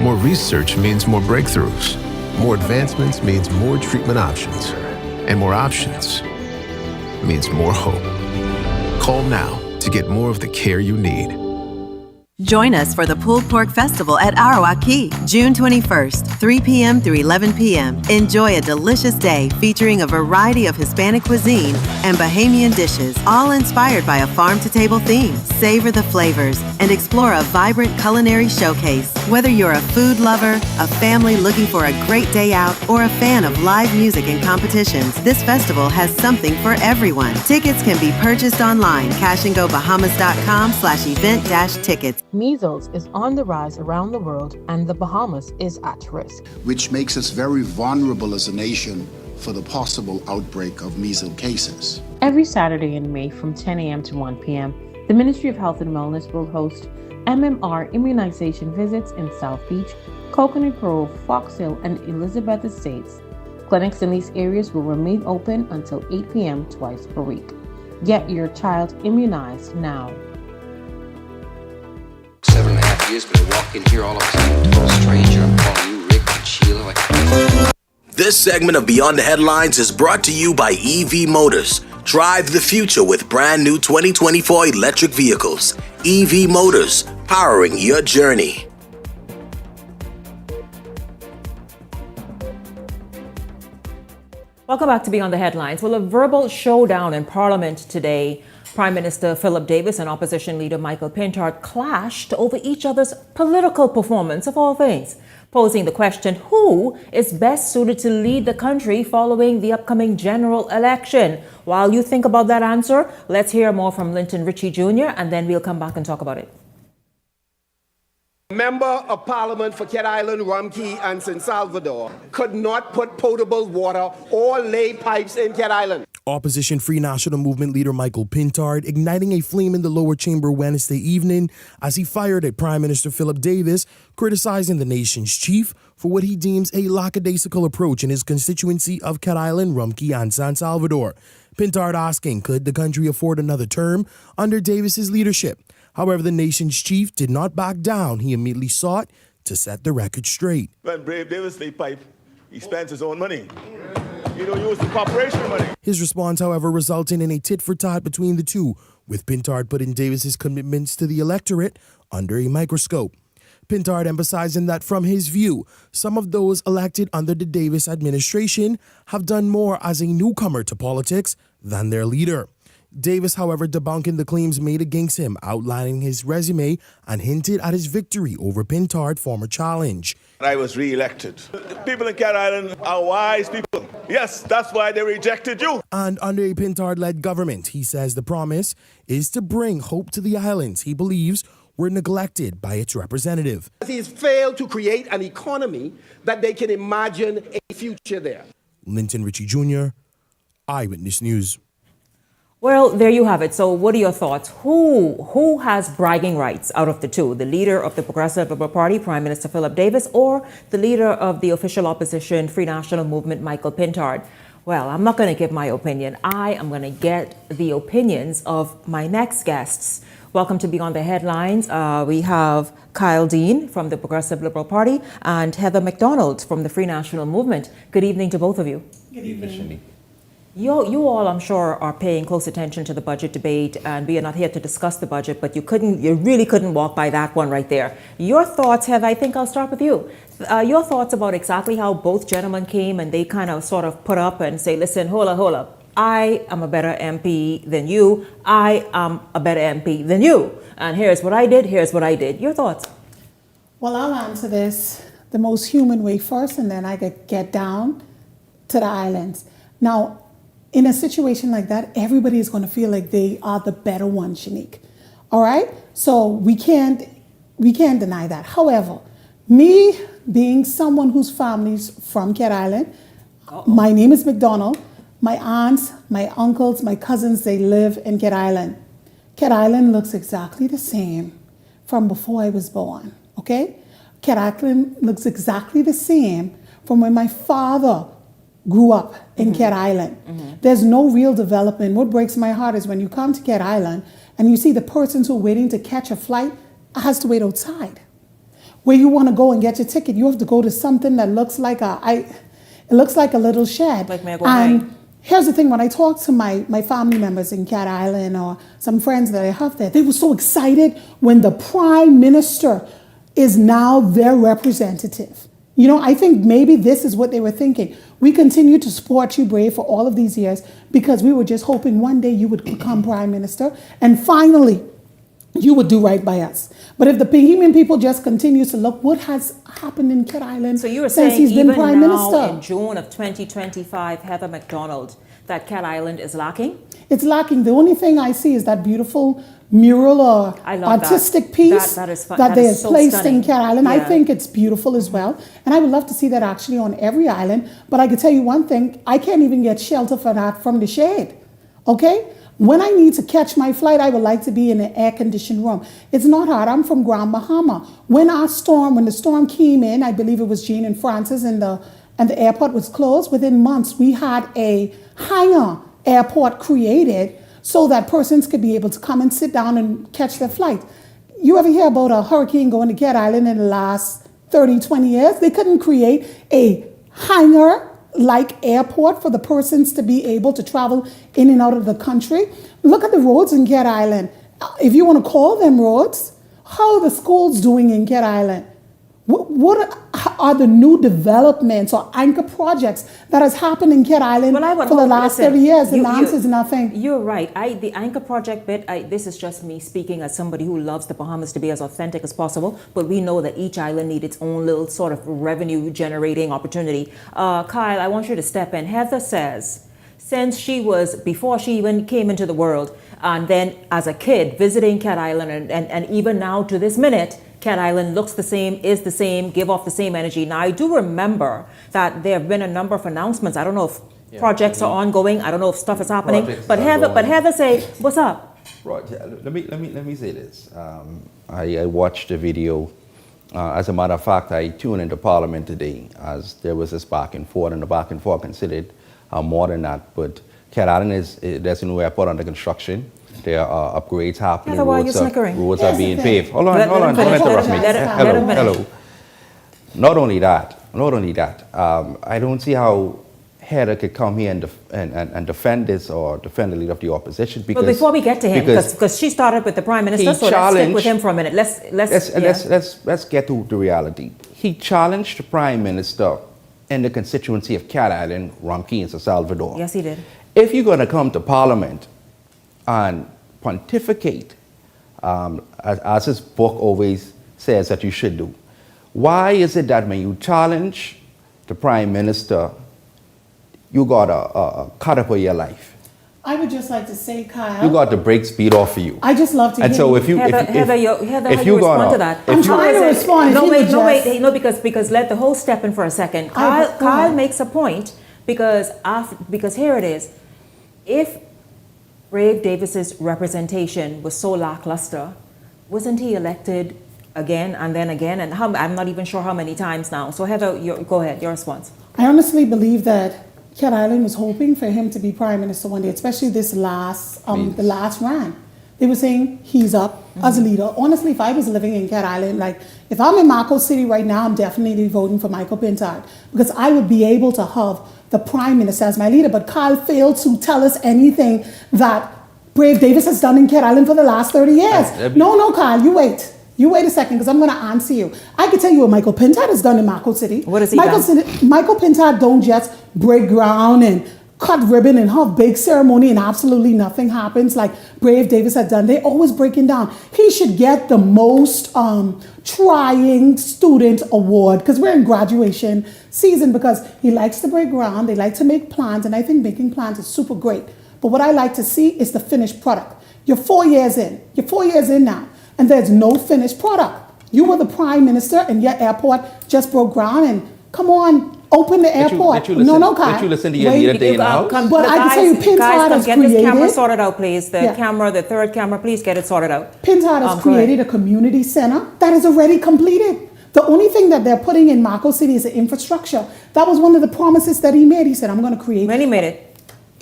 More research means more breakthroughs. More advancements means more treatment options. And more options means more hope. Call now to get more of the care you need. Join us for the Pulled Pork Festival at Arawak Key, June 21st, 3 p.m. through 11 p.m. Enjoy a delicious day featuring a variety of Hispanic cuisine and Bahamian dishes, all inspired by a farm-to-table theme. Savor the flavors and explore a vibrant culinary showcase. Whether you're a food lover, a family looking for a great day out, or a fan of live music and competitions, this festival has something for everyone. Tickets can be purchased online, cashandgobahamas.com/event-tickets. Measles is on the rise around the world, and the Bahamas is at risk, which makes us very vulnerable as a nation for the possible outbreak of measles cases. Every Saturday in May from 10 a.m. to 1 p.m., the Ministry of Health and Wellness will host MMR immunization visits in South Beach, Coconut Grove, Fox Hill, and Elizabeth Estates. Clinics in these areas will remain open until 8 p.m. twice per week. Get your child immunized now. 7.5 years, been walking here all of a sudden, total stranger. I'm calling you Rick and Sheila like. This segment of Beyond the Headlines is brought to you by EV Motors. Drive the future with brand new 2024 electric vehicles. EV Motors, powering your journey. Welcome back to Beyond the Headlines. Well, a verbal showdown in Parliament today. Prime Minister Philip Davis and Opposition Leader Michael Pintard clashed over each other's political performance, of all things, posing the question, who is best suited to lead the country following the upcoming general election? While you think about that answer, let's hear more from Linton Ritchie Jr., and then we'll come back and talk about it. Member of Parliament for Cat Island, Rum Key, and San Salvador could not put potable water or lay pipes in Cat Island. Opposition Free National Movement leader Michael Pintard igniting a flame in the lower chamber Wednesday evening as he fired at Prime Minister Philip Davis, criticizing the nation's chief for what he deems a lackadaisical approach in his constituency of Cat Island, Rum Key, and San Salvador. Pintard asking, could the country afford another term under Davis's leadership? However, the nation's chief did not back down. He immediately sought to set the record straight. When Brave Davis lay pipe, he spent his own money. You don't use the corporation money. His response, however, resulting in a tit-for-tat between the two, with Pintard putting Davis's commitments to the electorate under a microscope. Pintard emphasizing that from his view, some of those elected under the Davis administration have done more as a newcomer to politics than their leader. Davis, however, debunking the claims made against him, outlining his resume and hinted at his victory over Pintard's former challenge. I was re-elected. The people in Cat Island are wise people. Yes, that's why they rejected you. And under a Pintard-led government, he says the promise is to bring hope to the islands he believes were neglected by its representative. He's failed to create an economy that they can imagine a future there. Linton Ritchie Jr., Eyewitness News. Well, there you have it. So what are your thoughts? Who has bragging rights out of the two? The leader of the Progressive Liberal Party, Prime Minister Philip Davis, or the leader of the official opposition, Free National Movement, Michael Pintard? Well, I'm not going to give my opinion. I am going to get the opinions of my next guests. Welcome to Beyond the Headlines. We have Kyle Dean from the Progressive Liberal Party and Heather McDonald from the Free National Movement. Good evening to both of you. Good evening. You all, I'm sure, are paying close attention to the budget debate, and we are not here to discuss the budget, but you really couldn't walk by that one right there. Your thoughts, Heather, I think I'll start with you. Your thoughts about exactly how both gentlemen came and they kind of sort of put up and say, listen, hold up. I am a better MP than you. I am a better MP than you. And here's what I did, here's what I did. Your thoughts? Well, I'll answer this the most human way first, and then I could get down to the islands. Now, in a situation like that, everybody is going to feel like they are the better one, Shanique. All right? So we can't deny that. However, me being someone whose family's from Cat Island, my name is McDonald. My aunts, my uncles, my cousins, they live in Cat Island. Cat Island looks exactly the same from before I was born, okay? Cat Island looks exactly the same from when my father grew up in Cat Island. There's no real development. What breaks my heart is when you come to Cat Island and you see the persons who are waiting to catch a flight has to wait outside. Where you want to go and get your ticket, you have to go to something that looks like it looks like a little shed. And here's the thing, when I talk to my family members in Cat Island or some friends that I have there, they were so excited when the Prime Minister is now their representative. You know, I think maybe this is what they were thinking. We continue to support you, Brave, for all of these years because we were just hoping one day you would become Prime Minister and finally you would do right by us. But if the Bahamian people just continue to look what has happened in Cat Island since he's been Prime Minister. In June of 2025, Heather McDonald, that Cat Island is lacking? It's lacking. The only thing I see is that beautiful mural or artistic piece that they have placed in Cat Island. Yeah. I think it's beautiful as well. And I would love to see that actually on every island. But I can tell you one thing, I can't even get shelter for that from the shade. Okay? When I need to catch my flight, I would like to be in an air-conditioned room. It's not hard. I'm from Grand Bahama. When the storm came in, I believe it was Jean and Francis, and the airport was closed, within months we had a hangar airport created so that persons could be able to come and sit down and catch their flight. You ever hear about a hurricane going to Cat Island in the last 30, 20 years? They couldn't create a hangar-like airport for the persons to be able to travel in and out of the country. Look at the roads in Cat Island. If you want to call them roads, how are the schools doing in Cat Island? What are the new developments or anchor projects that has happened in Cat Island for the last 30 years? And the answer is nothing. You're right. The anchor project bit, this is just me speaking as somebody who loves the Bahamas to be as authentic as possible, but we know that each island needs its own little sort of revenue generating opportunity. Kyle, I want you to step in. Heather says, since before she even came into the world, and then as a kid visiting Cat Island and even now to this minute, Cat Island looks the same, is the same, give off the same energy. Now, I do remember that there have been a number of announcements. I don't know if projects are ongoing. I don't know if stuff is happening. But Heather say, what's up? Right. Let me say this. I watched the video. As a matter of fact, I tuned into Parliament today as there was this back and forth, and the back and forth considered more than that. But Cat Island there's a new airport under construction. There are upgrades happening. Roads are being paved. Hold on. Don't interrupt me. Hello. Not only that. I don't see how Heather could come here and defend this or defend the leader of the opposition. Because, well, before we get to him, because she started with the Prime Minister, so let's stick with him for a minute. Let's get to the reality. He challenged the Prime Minister in the constituency of Cat Island, Rumpke, and San Salvador. Yes, he did. If you're going to come to Parliament and pontificate, as his book always says that you should do, why is it that when you challenge the Prime Minister, you got a cut up of your life? I would just like to say, Kyle, you got the brakes beat off of you. I just love to hear. And so if you Heather, how you respond to that? I'm trying to respond. No, because let the host step in for a second. Kyle makes a point because here it is. If Brave Davis's representation was so lackluster, wasn't he elected again and then again? And I'm not even sure how many times now. So Heather, go ahead, your response. I honestly believe that Cat Island was hoping for him to be Prime Minister one day, especially this last, the last run. They were saying he's up as a leader. Honestly, if I was living in Cat Island, like if I'm in Marco City right now, I'm definitely voting for Michael Pintard because I would be able to have the Prime Minister as my leader. But Kyle failed to tell us anything that Brave Davis has done in Cat Island for the last 30 years. No, Kyle, you wait. You wait a second, because I'm going to answer you. I can tell you what Michael Pintard has done in Marco City. What has he done? Michael Pintard don't just break ground and cut ribbon and have big ceremony and absolutely nothing happens like Brave Davis had done. They're always breaking down. He should get the most trying student award because we're in graduation season because he likes to break ground. They like to make plans, and I think making plans is super great. But what I like to see is the finished product. You're 4 years in. You're 4 years in now. And there's no finished product. You were the Prime Minister and your airport just broke ground and come on, open the airport. Did you listen to your leader day in the house? But I can tell you, Pintard has get created... this camera sorted out, please. The third camera, please get it sorted out. Pintard has created a community center that is already completed. The only thing that they're putting in Marco City is the infrastructure. That was one of the promises that he made. He said, I'm going to create... When he made it?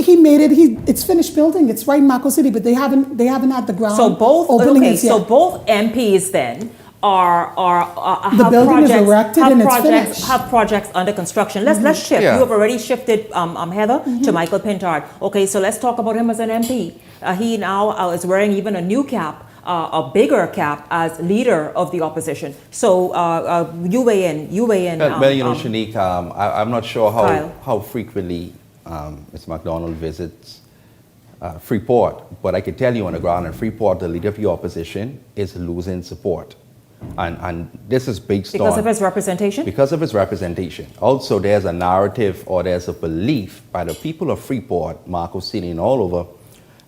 He made it. It's finished building. It's right in Marco City, but they haven't had the ground. So both so both MPs then are the building is erected and it's finished. Have projects under construction. Let's shift. You have already shifted Heather to Michael Pintard. Okay, so let's talk about him as an MP. He now is wearing even a new cap. A bigger cap as leader of the opposition. So you weigh in. Well, Shanique, I'm not sure how frequently Ms. McDonald visits Freeport, but I can tell you on the ground in Freeport, the leader of the opposition is losing support. And this is based on... Because of his representation? Because of his representation. Also, there's a narrative or there's a belief by the people of Freeport, Marco City and all over,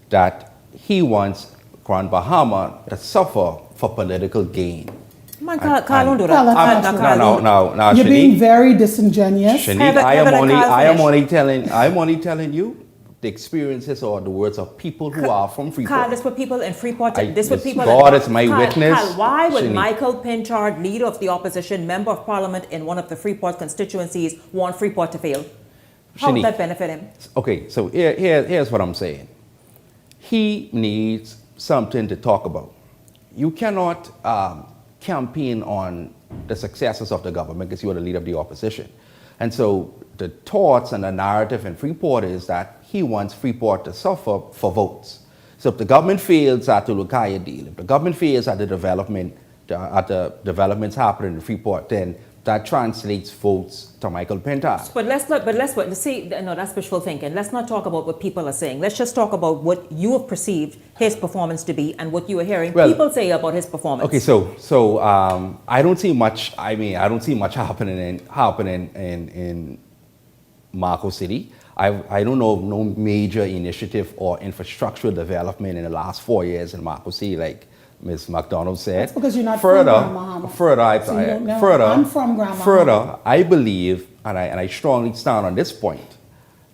that he wants Grand Bahama to suffer for political gain. Kyle, don't do that. No, you're being very disingenuous. Shanique, I'm only telling you the experiences or the words of people who are from Freeport. Kyle, this what people in Freeport. God is my witness. Kyle, why would Michael Pintard, leader of the opposition, member of parliament in one of the Freeport constituencies, want Freeport to fail? How would that benefit him? Okay, so here's what I'm saying. He needs something to talk about. You cannot campaign on the successes of the government because you are the leader of the opposition. And so the thoughts and the narrative in Freeport is that he wants Freeport to suffer for votes. So if the government fails at the Lucaya deal, if the government fails at the developments happening in Freeport, then that translates votes to Michael Pintard. But let's see. No, that's wishful thinking. Let's not talk about what people are saying. Let's just talk about what you have perceived his performance to be and what you are hearing people say about his performance. Okay, so I don't see much. I don't see much happening in Marco City. I don't know of no major initiative or infrastructural development in the last 4 years in Marco City, like Ms. McDonald said. That's because you're not from Grand Bahama. I'm from Grand Bahama. Further, I believe, and I strongly stand on this point,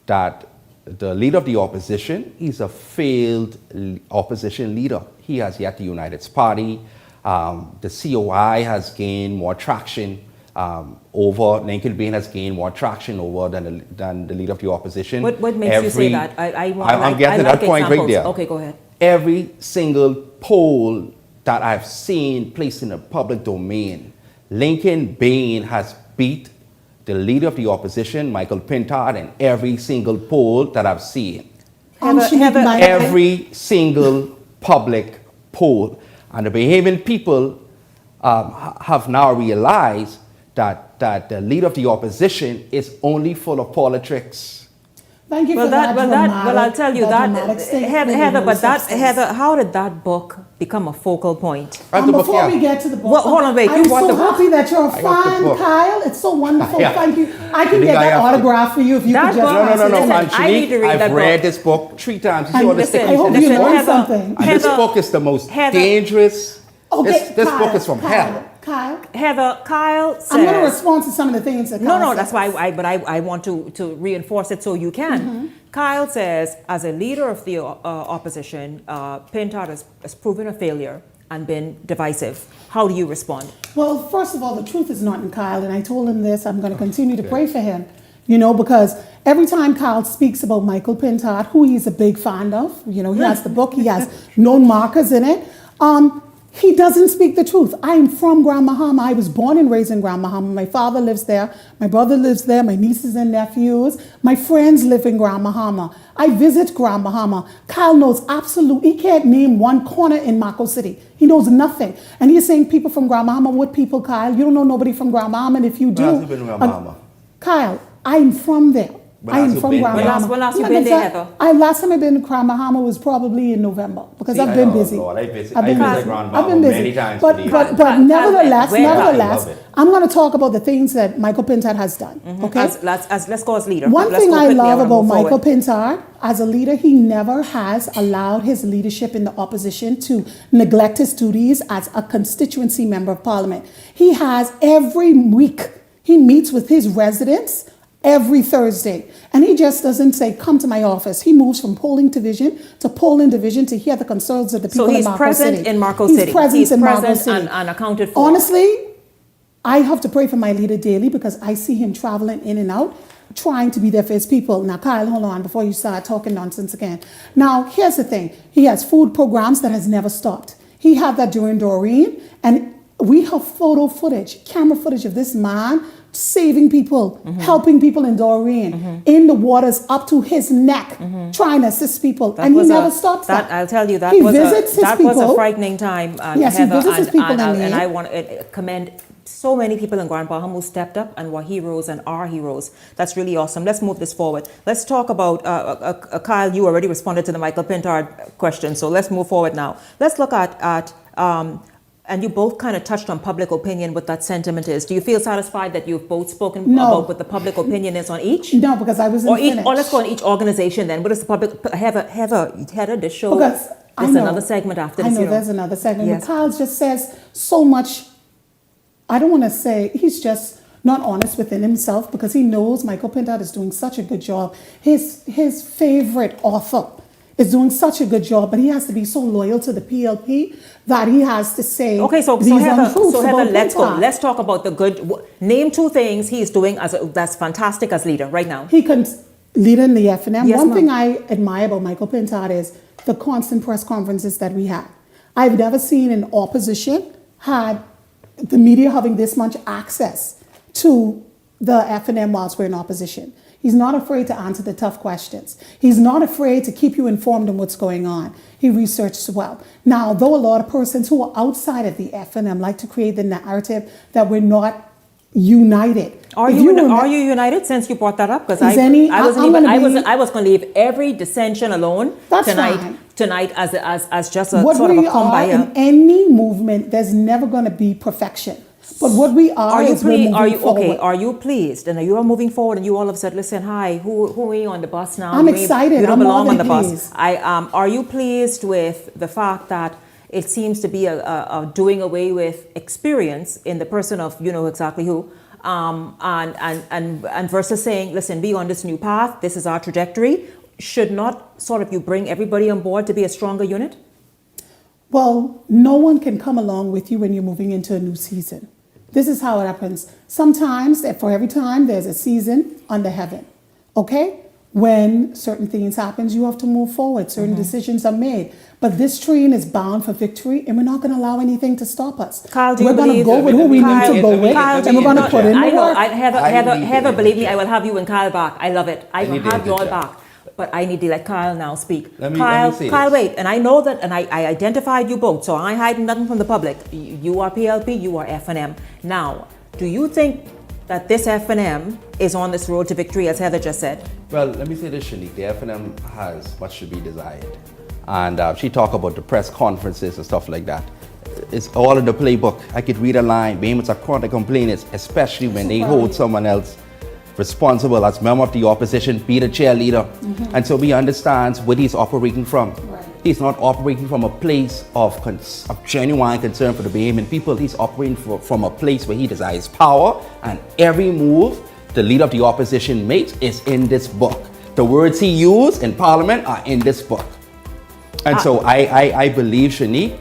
that the leader of the opposition is a failed opposition leader. He has yet to unite its party. The COI has gained more traction over, Lincoln Bain has gained more traction over than the leader of the opposition. What makes you say that? I'm getting that point right there. Okay, go ahead. Every single poll that I've seen placed in the public domain, Lincoln Bain has beat the leader of the opposition, Michael Pintard, in every single poll that I've seen. Every single public poll. And the Bahamian people have now realized that the leader of the opposition is only full of politics. Thank you well, for that. Well, I'll tell you that, Heather, how did that book become a focal point? Before we get to the book, well, hold on, wait. I'm so happy that you're a fan, Kyle. It's so wonderful. Yeah. Thank you. I can get that autograph for you if you could just. No, man. I need to read I've that read book. this book 3 times. I hope you learned something. And this book is the most dangerous. Okay, this book is from hell. Kyle says... I'm going to respond to some of the things that Kyle says. That's why I want to reinforce it so you can. Mm-hmm. Kyle says, as a leader of the opposition, Pintard has proven a failure and been divisive. How do you respond? Well, first of all, the truth is not in Kyle, and I told him this. I'm going to continue to pray for him, because every time Kyle speaks about Michael Pintard, who he's a big fan of, he has the book, he has known markers in it, he doesn't speak the truth. I am from Grand Bahama. I was born and raised in Grand Bahama. My father lives there. My brother lives there. My nieces and nephews. My friends live in Grand Bahama. I visit Grand Bahama. Kyle knows absolutely. He can't name one corner in Mako City. He knows nothing. And he's saying people from Grand Bahama. What people, Kyle? You don't know nobody from Grand Bahama. And if you do... Where else have you been in Grand Bahama? Kyle, I'm from there. I am from Grand Bahama. When last you been there, Heather? Last time I've been to Grand Bahama was probably in November because I've been busy. Lord, I visit Grand Bahama many times. But nevertheless, I'm going to talk about the things that Michael Pintard has done. Mm-hmm. Okay, let's go as leader. One thing I love about Michael Pintard as a leader, he never has allowed his leadership in the opposition to neglect his duties as a constituency member of parliament. He has every week he meets with his residents. Every Thursday. And he just doesn't say, come to my office. He moves from polling division to hear the concerns of the people in Marco City. So he's present in Marco City. He's present in Marco City. And accounted for. Honestly, I have to pray for my leader daily because I see him traveling in and out, trying to be there for his people. Now, Kyle, hold on before you start talking nonsense again. Now, here's the thing. He has food programs that has never stopped. He had that during Doreen, and we have camera footage of this man saving people, helping people in Doreen, in the waters up to his neck, trying to assist people. And he never stops that. I'll tell you, that he was a frightening time. Yes, Heather, he visits his people. And I want to commend so many people in Grand Bahama who stepped up and were heroes and are heroes. That's really awesome. Let's move this forward. Let's talk about, Kyle, you already responded to the Michael Pintard question, so let's move forward now. Let's look at and you both kind of touched on public opinion, what that sentiment is. Do you feel satisfied that you've both spoken about what the public opinion is on each? No, because I wasn't finished. Or let's go on each organization then. What is the public... Heather, this show... Because there's another segment after this. I know there's another segment. Yes. But Kyle just says so much... I don't want to say... He's just not honest within himself because he knows Michael Pintard is doing such a good job. His favorite author is doing such a good job, but he has to be so loyal to the PLP that he has to say Heather, let's go. Let's talk about the good. Name 2 things he's doing that's fantastic as leader right now. He can lead in the FNM. Yes, One thing I admire about Michael Pintard is the constant press conferences that we have. I've never seen an opposition had the media having this much access to the FNM whilst we're in opposition. He's not afraid to answer the tough questions. He's not afraid to keep you informed on what's going on. He researches well. Now, though a lot of persons who are outside of the FNM like to create the narrative that we're not united. Are you united since you brought that up? Because I was going to leave every dissension alone tonight as just a sort of a kumbaya. In any movement, there's never going to be perfection. But what we are is we're moving forward. Are you pleased? And you are moving forward, and you all have said, "Listen, hi, who are you on the bus now?" I'm excited. You don't belong on the bus. Are you pleased with the fact that it seems to be a doing away with experience in the person of you know exactly who, and versus saying, "Listen, be on this new path. This is our trajectory." Should not sort of you bring everybody on board to be a stronger unit? Well, no one can come along with you when you're moving into a new season. This is how it happens. Sometimes, for every time, there's a season under heaven. Okay? when certain things happen, you have to move forward. Certain decisions are made. But this train is bound for victory, and we're not going to allow anything to stop us. Kyle, do we're you going to believe- go with who we Kyle, need to go with, Kyle, and we're going to put in the I know, work. Heather, believe me, I will have you and Kyle back. I love it. I will need to have you all interject. back. But I need to let Kyle now speak. Let me say Kyle, this. wait. And I know that, and I identified you both, so I hide nothing from the public. You are PLP, you are F&M. Now, do you think that this F&M is on this road to victory, as Heather just said? Well, let me say this, Shanique. The F&M has much to be desired. And she talked about the press conferences and stuff like that. It's all in the playbook. I could read a line. Bahamas are chronic complainants, especially when they hold someone else responsible as member of the opposition, be the cheerleader. And so he understands what he's operating from. He's not operating from a place of genuine concern for the Bahamian people. He's operating from a place where he desires power, and every move the leader of the opposition makes is in this book. The words he used in Parliament are in this book. And so I believe, Shanique,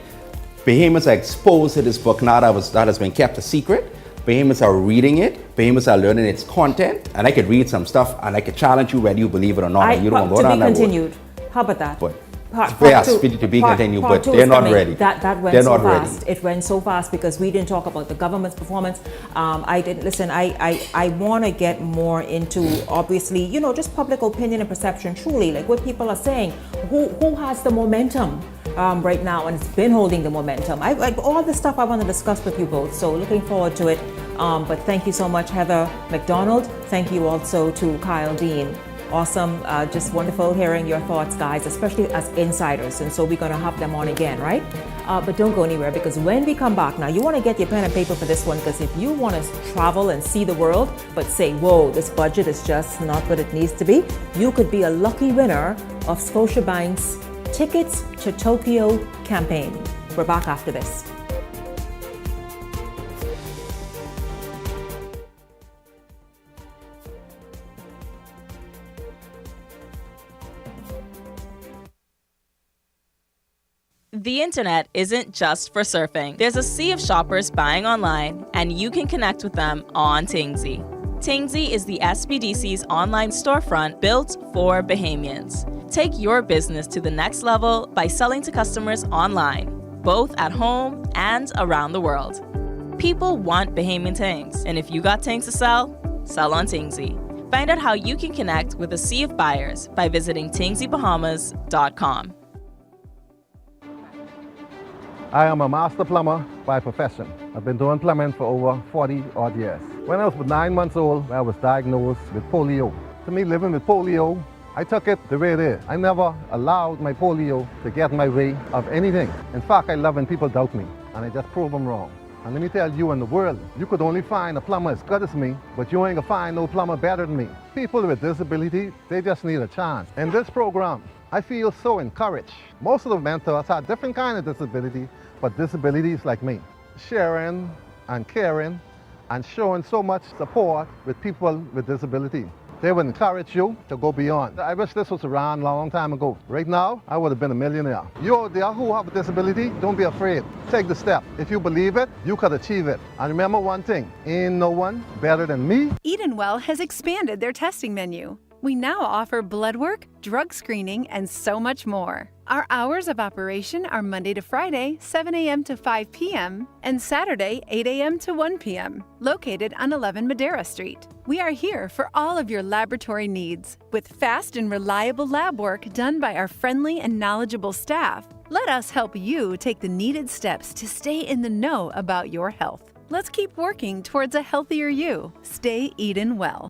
Bahamians are exposed to this book now that has been kept a secret. Bahamians are reading it. Bahamians are learning its content. And I could read some stuff and I could challenge you whether you believe it or not. You don't go down that road. To be continued. How about that? But to be continued, but they're not ready. That went so fast. It went so fast because we didn't talk about the government's performance. I didn't listen. I want to get more into, obviously, just public opinion and perception. Truly, like what people are saying. Who has the momentum right now, and it's been holding the momentum. All the stuff I want to discuss with you both. So looking forward to it. But thank you so much, Heather McDonald. Thank you also to Kyle Dean. Awesome, just wonderful hearing your thoughts, guys, especially as insiders. And so we're going to have them on again, right? But don't go anywhere, because when we come back, now you want to get your pen and paper for this one, because if you want to travel and see the world, but say, whoa, this budget is just not what it needs to be, you could be a lucky winner of Scotiabank's Tickets to Tokyo campaign. We're back after this. The internet isn't just for surfing. There's a sea of shoppers buying online, and you can connect with them on Tingsy. Tingsy is the SBDC's online storefront built for Bahamians. Take your business to the next level by selling to customers online, both at home and around the world. People want Bahamian things, and if you got things to sell, sell on Tingsy. Find out how you can connect with a sea of buyers by visiting tingsybahamas.com. I am a master plumber by profession. I've been doing plumbing for over 40 odd years. When I was 9 months old, I was diagnosed with polio. To me, living with polio, I took it the way it is. I never allowed my polio to get in my way of anything. In fact, I love when people doubt me, and I just prove them wrong. And let me tell you, in the world, you could only find a plumber as good as me, but you ain't gonna find no plumber better than me. People with disability, they just need a chance. In this program, I feel so encouraged. Most of the mentors have different kind of disability, but disabilities like me. Sharing and caring and showing so much support with people with disability. They would encourage you to go beyond. I wish this was around a long time ago. Right now, I would have been a millionaire. You out there who have a disability, don't be afraid. Take the step. If you believe it, you could achieve it. And remember one thing, ain't no one better than me. Edenwell has expanded their testing menu. We now offer blood work, drug screening, and so much more. Our hours of operation are Monday to Friday, 7 a.m. to 5 p.m., and Saturday, 8 a.m. to 1 p.m., located on 11 Madera Street. We are here for all of your laboratory needs, with fast and reliable lab work done by our friendly and knowledgeable staff. Let us help you take the needed steps to stay in the know about your health. Let's keep working towards a healthier you. Stay Eden well.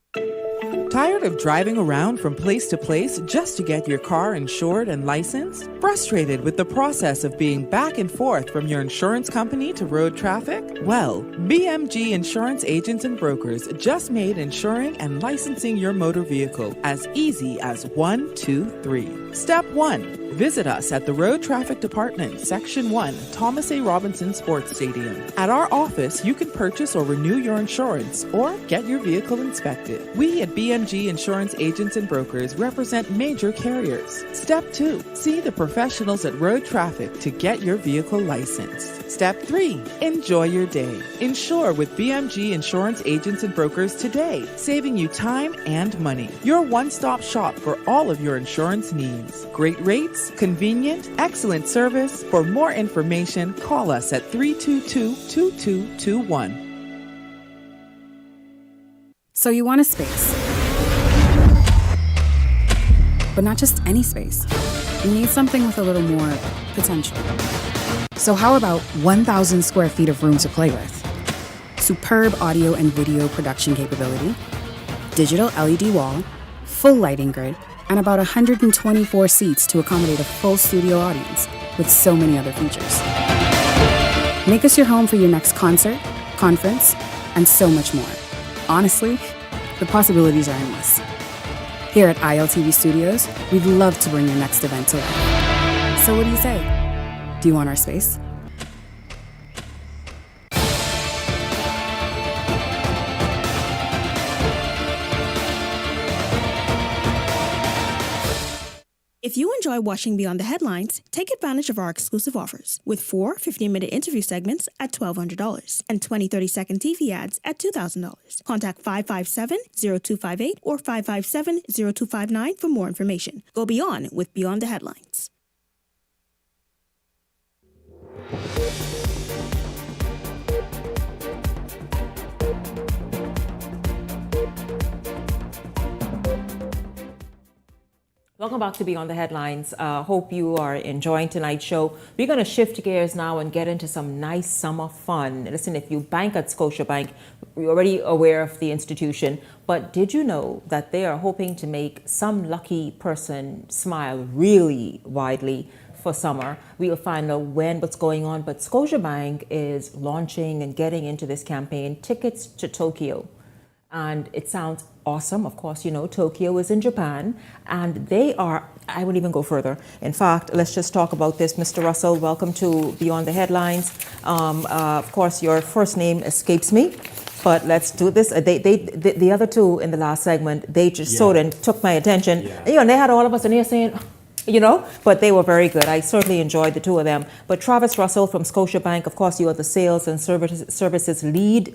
Tired of driving around from place to place just to get your car insured and licensed? Frustrated with the process of being back and forth from your insurance company to road traffic? Well, BMG Insurance Agents and Brokers just made insuring and licensing your motor vehicle as easy as 1, 2, 3. Step 1. Visit us at the Road Traffic Department, Section 1, Thomas A. Robinson Sports Stadium. At our office, you can purchase or renew your insurance or get your vehicle inspected. We at BMG BMG Insurance Agents and Brokers represent major carriers. Step 2. See the professionals at Road Traffic to get your vehicle licensed. Step 3. Enjoy your day. Insure with BMG Insurance Agents and Brokers today, saving you time and money. Your one-stop shop for all of your insurance needs. Great rates, convenient, excellent service. For more information, call us at 322-2221. So you want a space. But not just any space. You need something with a little more potential. So how about 1,000 square feet of room to play with? Superb audio and video production capability, digital LED wall, full lighting grid, and about 124 seats to accommodate a full studio audience with so many other features. Make us your home for your next concert, conference, and so much more. Honestly, the possibilities are endless. Here at ILTV Studios, we'd love to bring your next event to life. So what do you say? Do you want our space? If you enjoy watching Beyond the Headlines, take advantage of our exclusive offers with 4 15-minute interview segments at $1,200 and 20 30-second TV ads at $2,000. Contact 557-0258 or 557-0259 for more information. Go beyond with Beyond the Headlines. Welcome back to Beyond the Headlines. Hope you are enjoying tonight's show. We're going to shift gears now and get into some nice summer fun. Listen, if you bank at Scotiabank, you're already aware of the institution, but did you know that they are hoping to make some lucky person smile really widely for summer? We will find out when, what's going on, but Scotiabank is launching and getting into this campaign, Tickets to Tokyo. And it sounds awesome. Of course, you know, Tokyo is in Japan, and they are, I won't even go further. In fact, let's just talk about this. Mr. Russell, welcome to Beyond the Headlines. Of course, your first name escapes me, but let's do this. The other two in the last segment, they just sort of took my attention. You know, and they had all of us in here saying, you know, but they were very good. I certainly enjoyed the two of them. But Travis Russell from Scotiabank, of course, you are the sales and services lead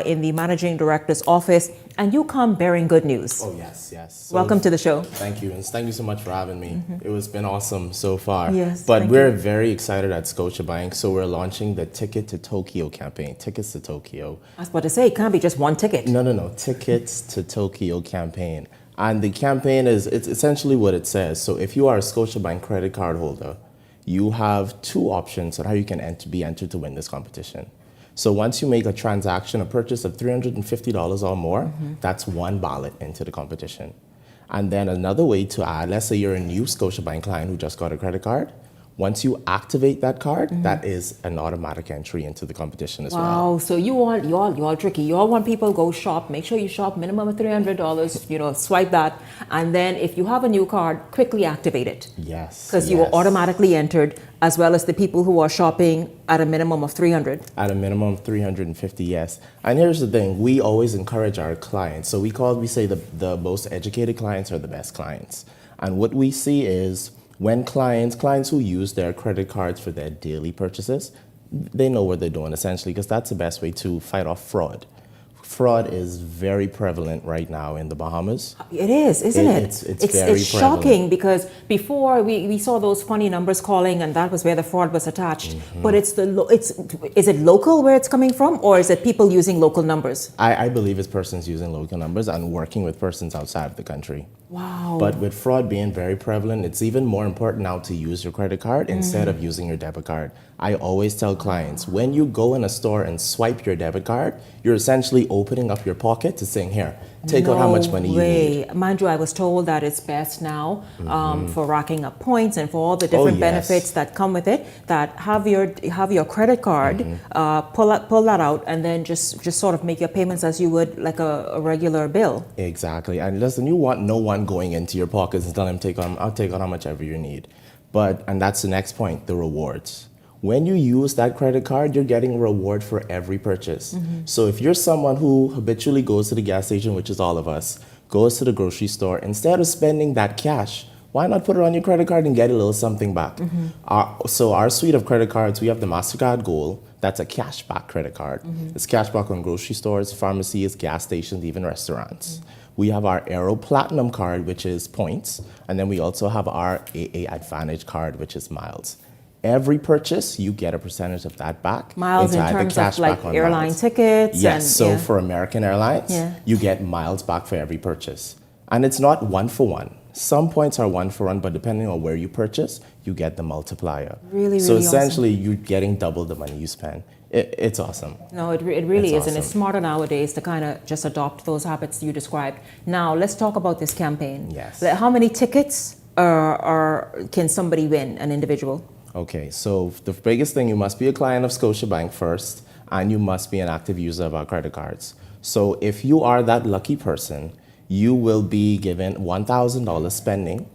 in the managing director's office, and you come bearing good news. Oh, yes, yes. So welcome to the show. Thank you, and thank you so much for having me. It has been awesome so far. Yes, but we're very excited at Scotiabank, so we're launching the Ticket to Tokyo campaign. Tickets to Tokyo. I was about to say, it can't be just one ticket. No. Tickets to Tokyo campaign. And the campaign it's essentially what it says. So if you are a Scotiabank credit card holder, you have two options on how you can be entered to win this competition. So once you make a transaction, a purchase of $350 or more, that's one ballot into the competition. And then another way to add, let's say you're a new Scotiabank client who just got a credit card. Once you activate that card, that is an automatic entry into the competition as well. Wow, so you all tricky. You all want people to go shop. Make sure you shop minimum of $300, you know, swipe that. And then if you have a new card, quickly activate it. Yes. Because you are automatically entered, as well as the people who are shopping at a minimum of $300. At a minimum of $350, yes. And here's the thing, we always encourage our clients. So we say the most educated clients are the best clients. And what we see is, when clients who use their credit cards for their daily purchases, they know what they're doing essentially, because that's the best way to fight off fraud. Fraud is very prevalent right now in the Bahamas. It is, isn't it? It's very it's shocking, because before we saw those funny numbers calling, and that was where the fraud was attached. But is it local where it's coming from, or is it people using local numbers? I believe it's persons using local numbers and working with persons outside of the country. Wow. But with fraud being very prevalent, it's even more important now to use your credit card instead of using your debit card. I always tell clients, when you go in a store and swipe your debit card, you're essentially opening up your pocket to saying, here, take out how much money you need. Mind you, I was told that it's best now for racking up points and for all the different benefits that come with it, that have your credit card, pull that out, and then just sort of make your payments as you would like a regular bill. Exactly. And listen, you want no one going into your pockets and telling them, I'll take out how much ever you need. And that's the next point, the rewards. When you use that credit card, you're getting a reward for every purchase. So if you're someone who habitually goes to the gas station, which is all of us, goes to the grocery store, instead of spending that cash, why not put it on your credit card and get a little something back? So our suite of credit cards, we have the MasterCard Gold. That's a cashback credit card. It's cashback on grocery stores, pharmacies, gas stations, even restaurants. We have our Aero Platinum card, which is points. And then we also have our AA Advantage card, which is miles. Every purchase, you get a percentage of that back. Miles in terms of like airline tickets? Yes, and, so for American Airlines, you get miles back for every purchase. And it's not one for one. Some points are one for one, but depending on where you purchase, you get the multiplier. Really, so really essentially, awesome. You're getting double the money you spend. It's awesome. No, it really is, awesome. and it's smarter nowadays to kind of just adopt those habits you described. Now, let's talk about this campaign. Yes. How many tickets can somebody win, an individual? Okay, so the biggest thing, you must be a client of Scotiabank first, and you must be an active user of our credit cards. So if you are that lucky person, you will be given $1,000 spending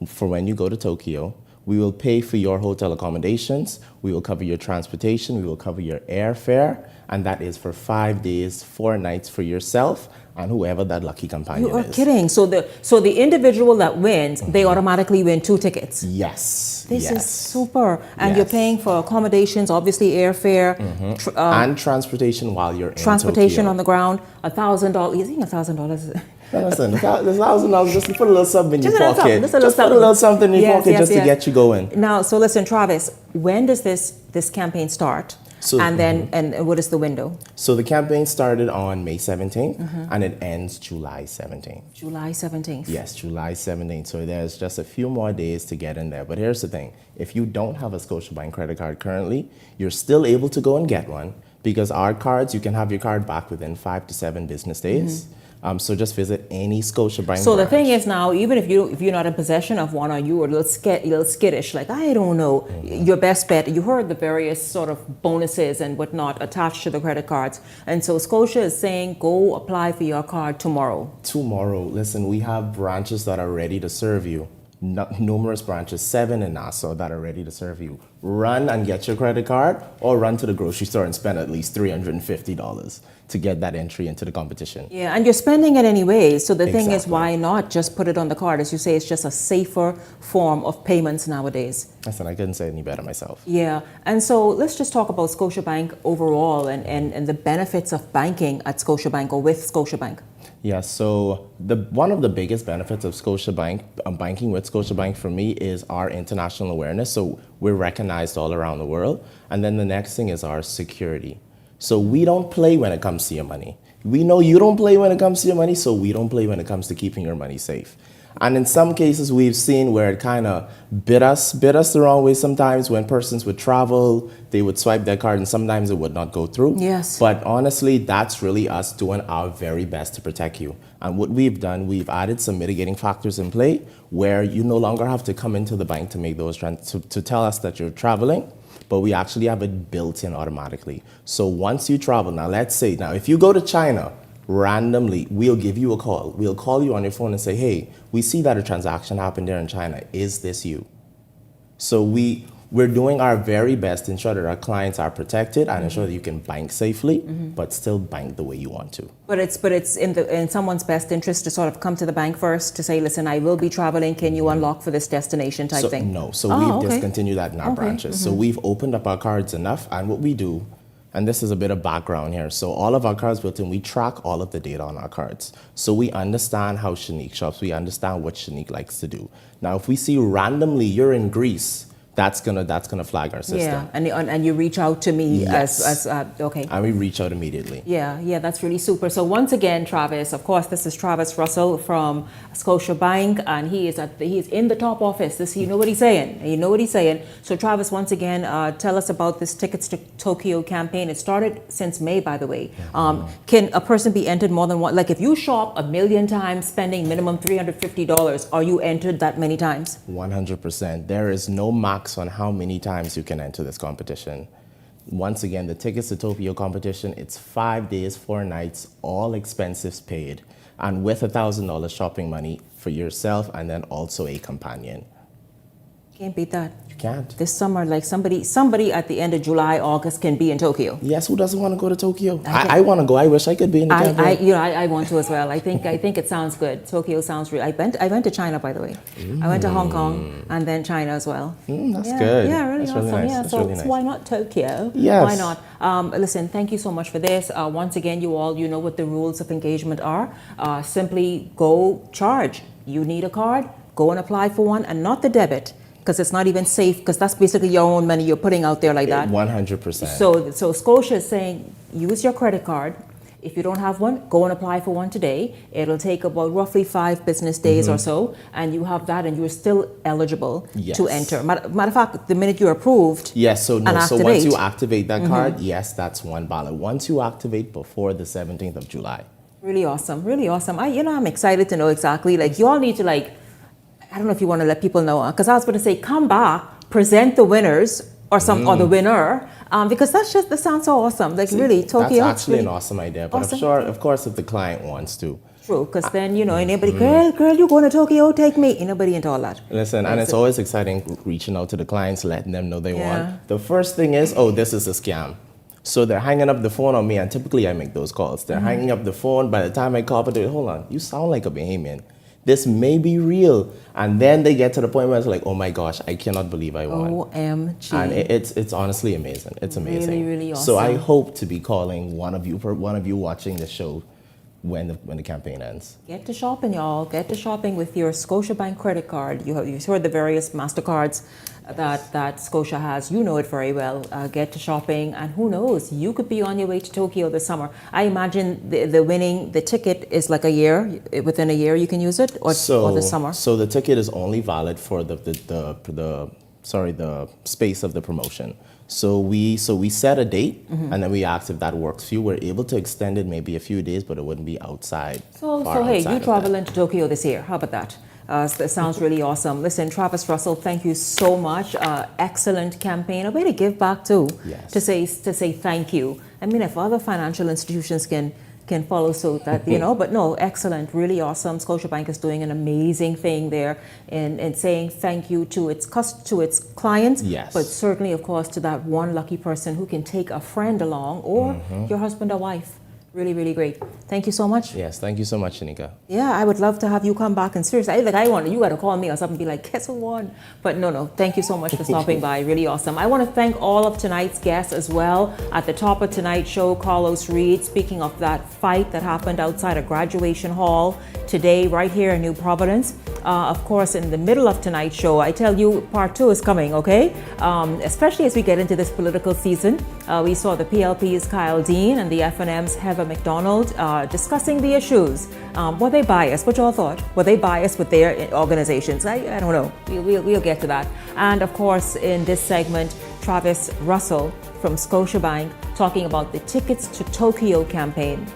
for when you go to Tokyo. We will pay for your hotel accommodations, we will cover your transportation, we will cover your airfare, and that is for 5 days, 4 nights for yourself and whoever that lucky companion is. You are kidding. So the individual that wins, they automatically win 2 tickets. Yes. This is super. And you're paying for accommodations, obviously airfare. And transportation while you're in transportation Tokyo. on the ground, $1,000. You think $1,000? Listen, $1,000 just to put a little something in your Just a pocket. little Just put a little something in your pocket just to get you going. Now, so listen, Travis, when does this campaign start? And what is the window? So the campaign started on May 17th and it ends July 17th. July 17th. Yes, July 17th. So there's just a few more days to get in there. But here's the thing. If you don't have a Scotiabank credit card currently, you're still able to go and get one because our cards, you can have your card back within 5 to 7 business days. So just visit any Scotiabank So the branch. thing is now, even if you're not in possession of one, or you are a little skittish, like I don't know, your best bet. You heard the various sort of bonuses and whatnot attached to the credit cards, and so Scotia is saying, go apply for your card tomorrow. Tomorrow, listen, we have branches that are ready to serve you. Numerous branches, 7 in Nassau that are ready to serve you. Run and get your credit card, or run to the grocery store and spend at least $350 to get that entry into the competition. Yeah, and you're spending it anyway. So the thing is, why not just put it on the card? As you say, it's just a safer form of payments nowadays. Listen, I couldn't say any better myself. Yeah, and so let's just talk about Scotiabank overall and the benefits of banking at Scotiabank or with Scotiabank. Yeah, so one of the biggest benefits of Scotiabank, banking with Scotiabank for me, is our international awareness. So we're recognized all around the world. And then the next thing is our security. So we don't play when it comes to your money. We know you don't play when it comes to your money, so we don't play when it comes to keeping your money safe. And in some cases, we've seen where it kind of bit us the wrong way sometimes. When persons would travel, they would swipe their card and sometimes it would not go through. Yes. But honestly, that's really us doing our very best to protect you. And what we've done, we've added some mitigating factors in play where you no longer have to come into the bank to make those to tell us that you're traveling, but we actually have it built in automatically. So once you travel, now let's say, if you go to China, randomly, we'll give you a call. We'll call you on your phone and say, hey, we see that a transaction happened there in China. Is this you? So we're doing our very best to ensure that our clients are protected and ensure that you can bank safely, but still bank the way you want to. But it's in someone's best interest to sort of come to the bank first to say, listen, I will be traveling. Can you unlock for this destination type thing? No. So we've discontinued that in our branches. So we've opened up our cards enough, and what we do, and this is a bit of background here. So all of our cards built in, we track all of the data on our cards. So we understand how Shanique shops. We understand what Shanique likes to do. Now, if we see randomly you're in Greece, that's gonna flag our system. Yeah, and you reach out to me as okay. And we reach out immediately. Yeah, that's really super. So once again, Travis, of course, this is Travis Russell from Scotiabank, and he is in the top office. You know what he's saying. So Travis, once again, tell us about this Tickets to Tokyo campaign. It started since May, by the way. Can a person be entered more than one? Like if you shop 1,000,000 times, spending minimum $350, are you entered that many times? 100%. There is no max on how many times you can enter this competition. Once again, the Tickets to Tokyo competition, it's 5 days, 4 nights, all expenses paid, and with $1,000 shopping money for yourself and then also a companion. Can't beat that. You can't. This summer, like somebody at the end of July, August can be in Tokyo. Yes, who doesn't want to go to Tokyo? I want to go. I wish I could be in the campaign. I want to as well. I think it sounds good. Tokyo sounds real. I went to China, by the way. I went to Hong Kong and then China as well. That's good. Yeah, really that's awesome. Really nice. Yeah, that's so, really nice. so why not Tokyo? Yes. Why not? Listen, thank you so much for this. Once again, you know what the rules of engagement are. Simply go charge. You need a card, go and apply for one, and not the debit, because it's not even safe, because that's basically your own money you're putting out there like that. 100%. So Scotia is saying, use your credit card. If you don't have one, go and apply for one today. It'll take about roughly 5 business days or so, and you have that, and you're still eligible to enter. Matter of fact, the minute you're approved, yes. So once you activate that card, yes, that's $1. Once you activate before the 17th of July. Really awesome, really awesome. I'm excited to know exactly. Like, you all need to I don't know if you want to let people know, because I was going to say, come back, present the winners or the winner, because that sounds so awesome. Like, really, Tokyo. That's actually an awesome idea. But awesome. I'm sure, of course, if the client wants to. True, because then, anybody, girl, you going to Tokyo, take me. Anybody into all that. Listen, and it's always exciting reaching out to the clients, letting them know they want. The first thing is, this is a scam. So they're hanging up the phone on me, and typically I make those calls. They're hanging up the phone. By the time I call, hold on, you sound like a Bahamian. This may be real. And then they get to the point where it's like, oh my gosh, I cannot believe I won. OMG. And it's honestly amazing. It's amazing. Really, really awesome. So I hope to be calling one of you watching the show when the campaign ends. Get to shopping, y'all. Get to shopping with your Scotiabank credit card. You've heard the various MasterCards that Scotia has. You know it very well. Get to shopping, and who knows, you could be on your way to Tokyo this summer. I imagine the ticket is like a year. Within a year you can use it, or the summer. So the ticket is only valid for the space of the promotion. So we set a date, and then we asked if that works for you. We're able to extend it maybe a few days, but it wouldn't be outside. So hey, you travel into Tokyo this year. How about that? That sounds really awesome. Listen, Travis Russell, thank you so much. Excellent campaign. A way to give back too. Yes. To say thank you. I mean, if other financial institutions can follow suit, that but no, excellent, really awesome. Scotiabank is doing an amazing thing there in saying thank you to its clients, yes, but certainly, of course, to that one lucky person who can take a friend along, or your husband or wife. Really, really great. Thank you so much. Yes, thank you so much, Shanika. Yeah, I would love to have you come back, and seriously, you got to call me or something and be like, guess who won? But no, thank you so much for stopping by. Really awesome. I want to thank all of tonight's guests as well. At the top of tonight's show, Carlos Reed, speaking of that fight that happened outside a graduation hall today, right here in New Providence. Of course, in the middle of tonight's show, I tell you, part 2 is coming, okay? Especially as we get into this political season. We saw the PLP's Kyle Dean and the FNM's Heather McDonald discussing the issues. Were they biased? What y'all thought? Were they biased with their organizations? I don't know. We'll get to that. And of course, in this segment, Travis Russell from Scotiabank talking about the Tickets to Tokyo campaign.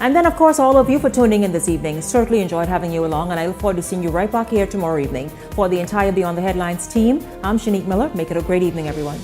And then, of course, all of you for tuning in this evening. Certainly enjoyed having you along, and I look forward to seeing you right back here tomorrow evening. For the entire Beyond the Headlines team, I'm Shanique Miller. Make it a great evening, everyone.